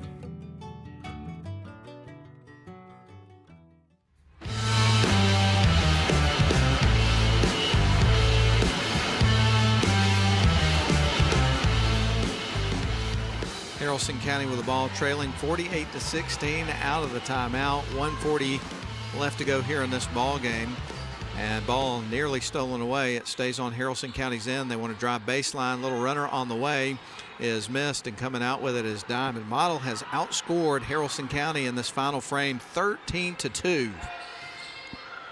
[SPEAKER 6] Haralson County with the ball trailing 48-16 out of the timeout. 1:40 left to go here in this ball game. And ball nearly stolen away. It stays on Haralson County's end. They want to drive baseline. Little runner on the way is missed, and coming out with it is Diamond. Model has outscored Haralson County in this final frame 13-2.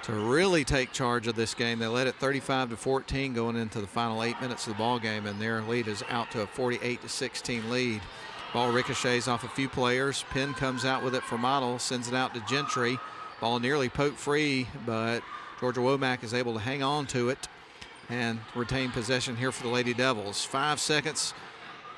[SPEAKER 6] To really take charge of this game, they led it 35-14 going into the final 8 minutes of the ball game, and their lead is out to a 48-16 lead. Ball ricochets off a few players. Penn comes out with it for Model, sends it out to Gentry. Ball nearly poked free, but Georgia Womack is able to hang on to it and retain possession here for the Lady Devils. 5 seconds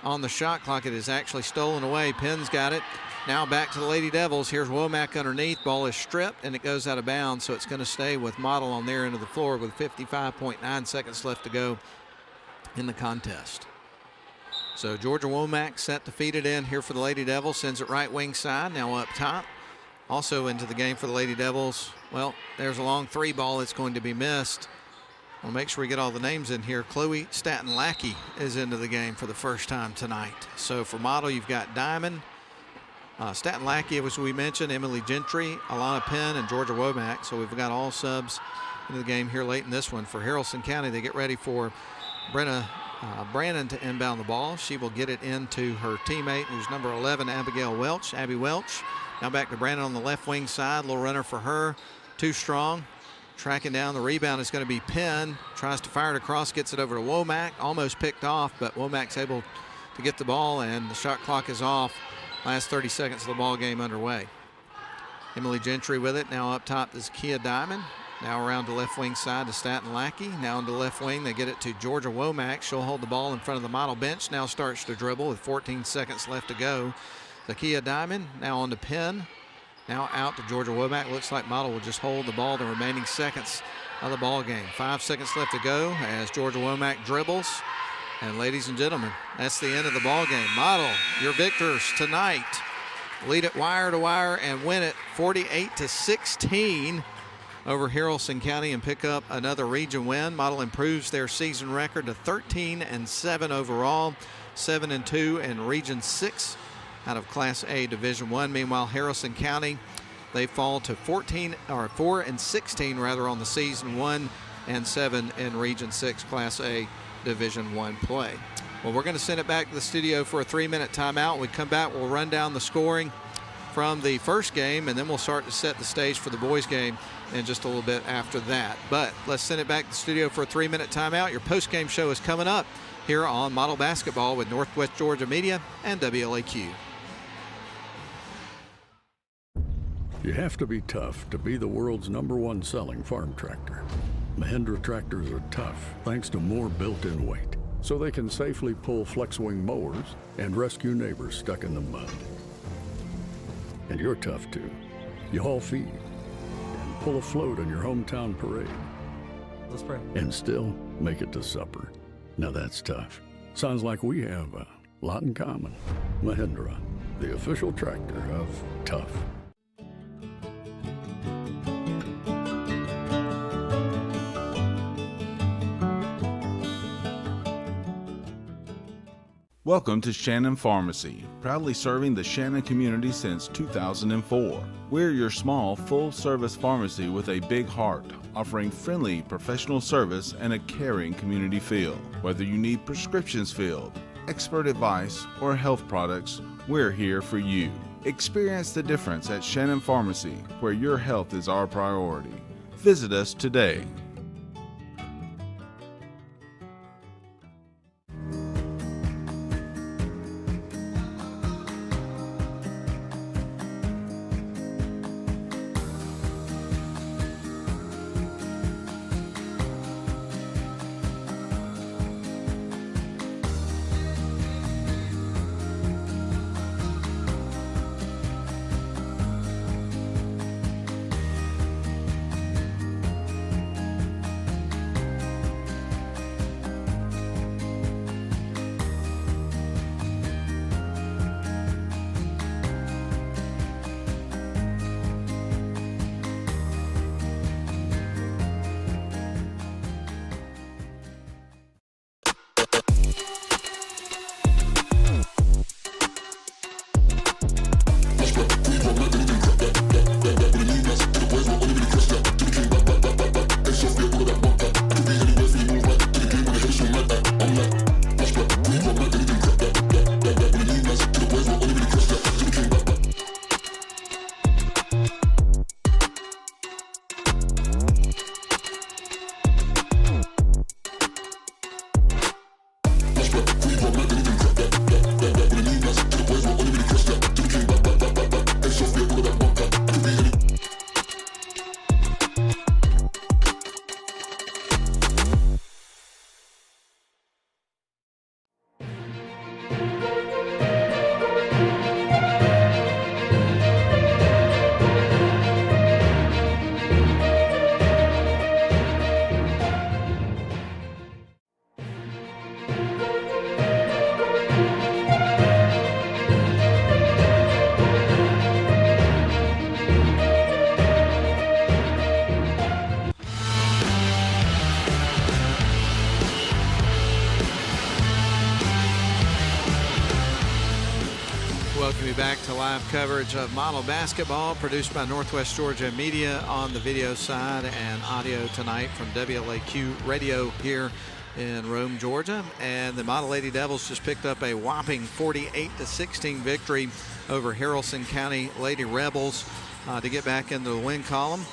[SPEAKER 6] on the shot clock. It is actually stolen away. Penn's got it. Now back to the Lady Devils. Here's Womack underneath. Ball is stripped and it goes out of bounds, so it's going to stay with Model on their end of the floor with 55.9 seconds left to go in the contest. So Georgia Womack set to feed it in here for the Lady Devils. Sends it right wing side. Now up top. Also into the game for the Lady Devils. Well, there's a long three ball that's going to be missed. We'll make sure we get all the names in here. Chloe Staten-Lackey is into the game for the first time tonight. So for Model, you've got Diamond, Staten-Lackey, as we mentioned, Emily Gentry, Alana Penn, and Georgia Womack. So we've got all subs into the game here late in this one. For Haralson County, they get ready for Brannon to inbound the ball. She will get it into her teammate, who's number 11, Abby Welch. Now back to Brandon on the left wing side. Little runner for her. Too strong. Tracking down the rebound is going to be Penn. Tries to fire it across, gets it over to Womack. Almost picked off, but Womack's able to get the ball, and the shot clock is off. Last 30 seconds of the ball game underway. Emily Gentry with it. Now up top is Kia Diamond. Now around the left wing side to Staten-Lackey. Now into left wing, they get it to Georgia Womack. She'll hold the ball in front of the Model bench. Now starts to dribble with 14 seconds left to go. Zakia Diamond now on to Penn. Now out to Georgia Womack. Looks like Model will just hold the ball the remaining seconds of the ball game. 5 seconds left to go as Georgia Womack dribbles. And ladies and gentlemen, that's the end of the ball game. Model, your victors tonight. Lead it wire to wire and win it 48-16 over Haralson County and pick up another region win. Model improves their season record to 13-7 overall, 7-2 in Region 6 out of Class A Division I. Meanwhile, Haralson County, they fall to 4-16 rather on the season, 1-7 in Region 6 Class A Division I play. Well, we're going to send it back to the studio for a 3-minute timeout. When we come back, we'll run down the scoring from the first game, and then we'll start to set the stage for the boys game in just a little bit after that. But let's send it back to the studio for a 3-minute timeout. Your post-game show is coming up here on Model Basketball with Northwest Georgia Media and WLAQ.
[SPEAKER 5] You have to be tough to be the world's #1 selling farm tractor. Mahindra tractors are tough thanks to more built-in weight, so they can safely pull flex-wing mowers and rescue neighbors stuck in the mud. And you're tough too. You haul feed and pull a float on your hometown parade.
[SPEAKER 11] Let's pray.
[SPEAKER 5] And still make it to supper. Now that's tough. Sounds like we have a lot in common. Mahindra, the official tractor of tough.
[SPEAKER 2] Welcome to Shannon Pharmacy, proudly serving the Shannon community since 2004. We're your small, full-service pharmacy with a big heart, offering friendly professional service and a caring community feel. Whether you need prescriptions filled, expert advice, or health products, we're here for you. Experience the difference at Shannon Pharmacy, where your health is our priority. Visit us today.
[SPEAKER 6] Back to live coverage of model basketball produced by Northwest Georgia Media on the video side and audio tonight from WLAQ Radio here in Rome, Georgia. And the Model Lady Devils just picked up a whopping 48-16 victory over Haralson County Lady Rebels to get back into the win column.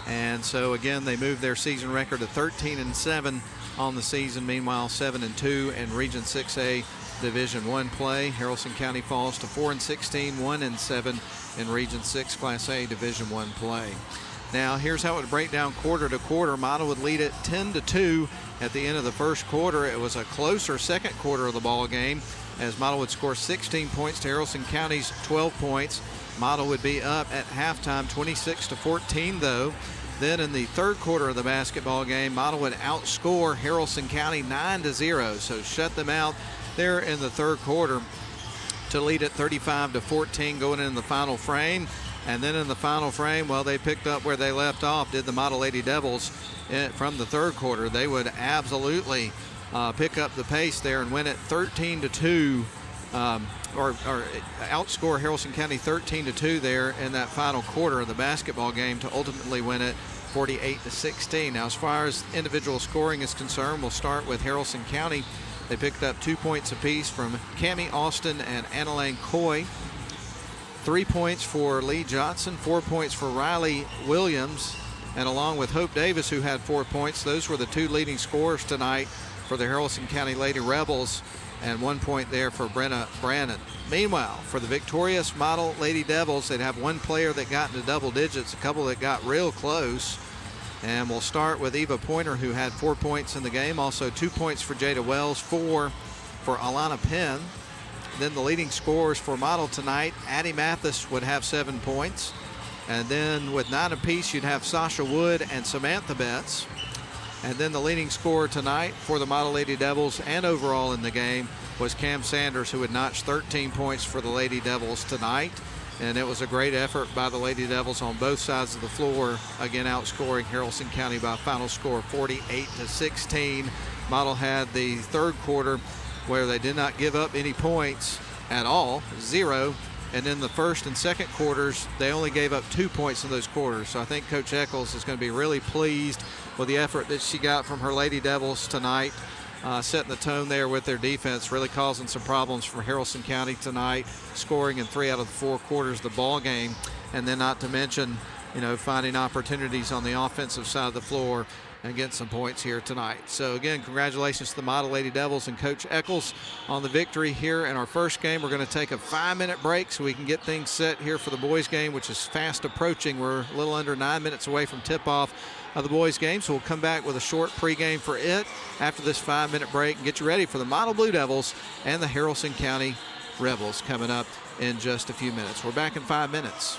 [SPEAKER 6] And so again, they moved their season record to 13-7 on the season. Meanwhile, 7-2 in Region 6A Division I play. Haralson County falls to 4-16, 1-7 in Region 6 Class A Division I play. Now here's how it would break down quarter to quarter. Model would lead it 10-2 at the end of the first quarter. It was a closer second quarter of the ball game as Model would score 16 points to Haralson County's 12 points. Model would be up at halftime 26-14 though. Then in the third quarter of the basketball game, Model would outscore Haralson County 9-0, so shut them out there in the third quarter to lead it 35-14 going into the final frame. And then in the final frame, well, they picked up where they left off, did the Model Lady Devils from the third quarter. They would absolutely pick up the pace there and win it 13-2, or outscore Haralson County 13-2 there in that final quarter of the basketball game to ultimately win it 48-16. Now, as far as individual scoring is concerned, we'll start with Haralson County. They picked up 2 points apiece from Cammie Austin and Annalane Coy. 3 points for Lee Johnson, 4 points for Riley Williams, and along with Hope Davis, who had 4 points. Those were the two leading scorers tonight for the Haralson County Lady Rebels, and 1 point there for Brenna Brannon. Meanwhile, for the victorious Model Lady Devils, they'd have one player that got into double digits, a couple that got real close. And we'll start with Eva Pointer, who had 4 points in the game. Also 2 points for Jada Wells, 4 for Alana Penn. Then the leading scorers for Model tonight, Addie Mathis would have 7 points. And then with 9 apiece, you'd have Sasha Wood and Samantha Betts. And then the leading scorer tonight for the Model Lady Devils and overall in the game was Cam Sanders, who had notched 13 points for the Lady Devils tonight. And it was a great effort by the Lady Devils on both sides of the floor, again outscoring Haralson County by a final score of 48-16. Model had the third quarter where they did not give up any points at all, 0. And in the first and second quarters, they only gave up 2 points in those quarters. So I think Coach Eccles is going to be really pleased with the effort that she got from her Lady Devils tonight. setting the tone there with their defense, really causing some problems for Haralson County tonight, scoring in 3 out of the 4 quarters of the ball game, and then not to mention, finding opportunities on the offensive side of the floor and getting some points here tonight. So again, congratulations to the Model Lady Devils and Coach Eccles on the victory here in our first game. We're going to take a 5-minute break so we can get things set here for the boys game, which is fast approaching. We're a little under 9 minutes away from tip-off of the boys game, so we'll come back with a short pregame for it after this 5-minute break and get you ready for the Model Blue Devils and the Haralson County Rebels coming up in just a few minutes. We're back in 5 minutes.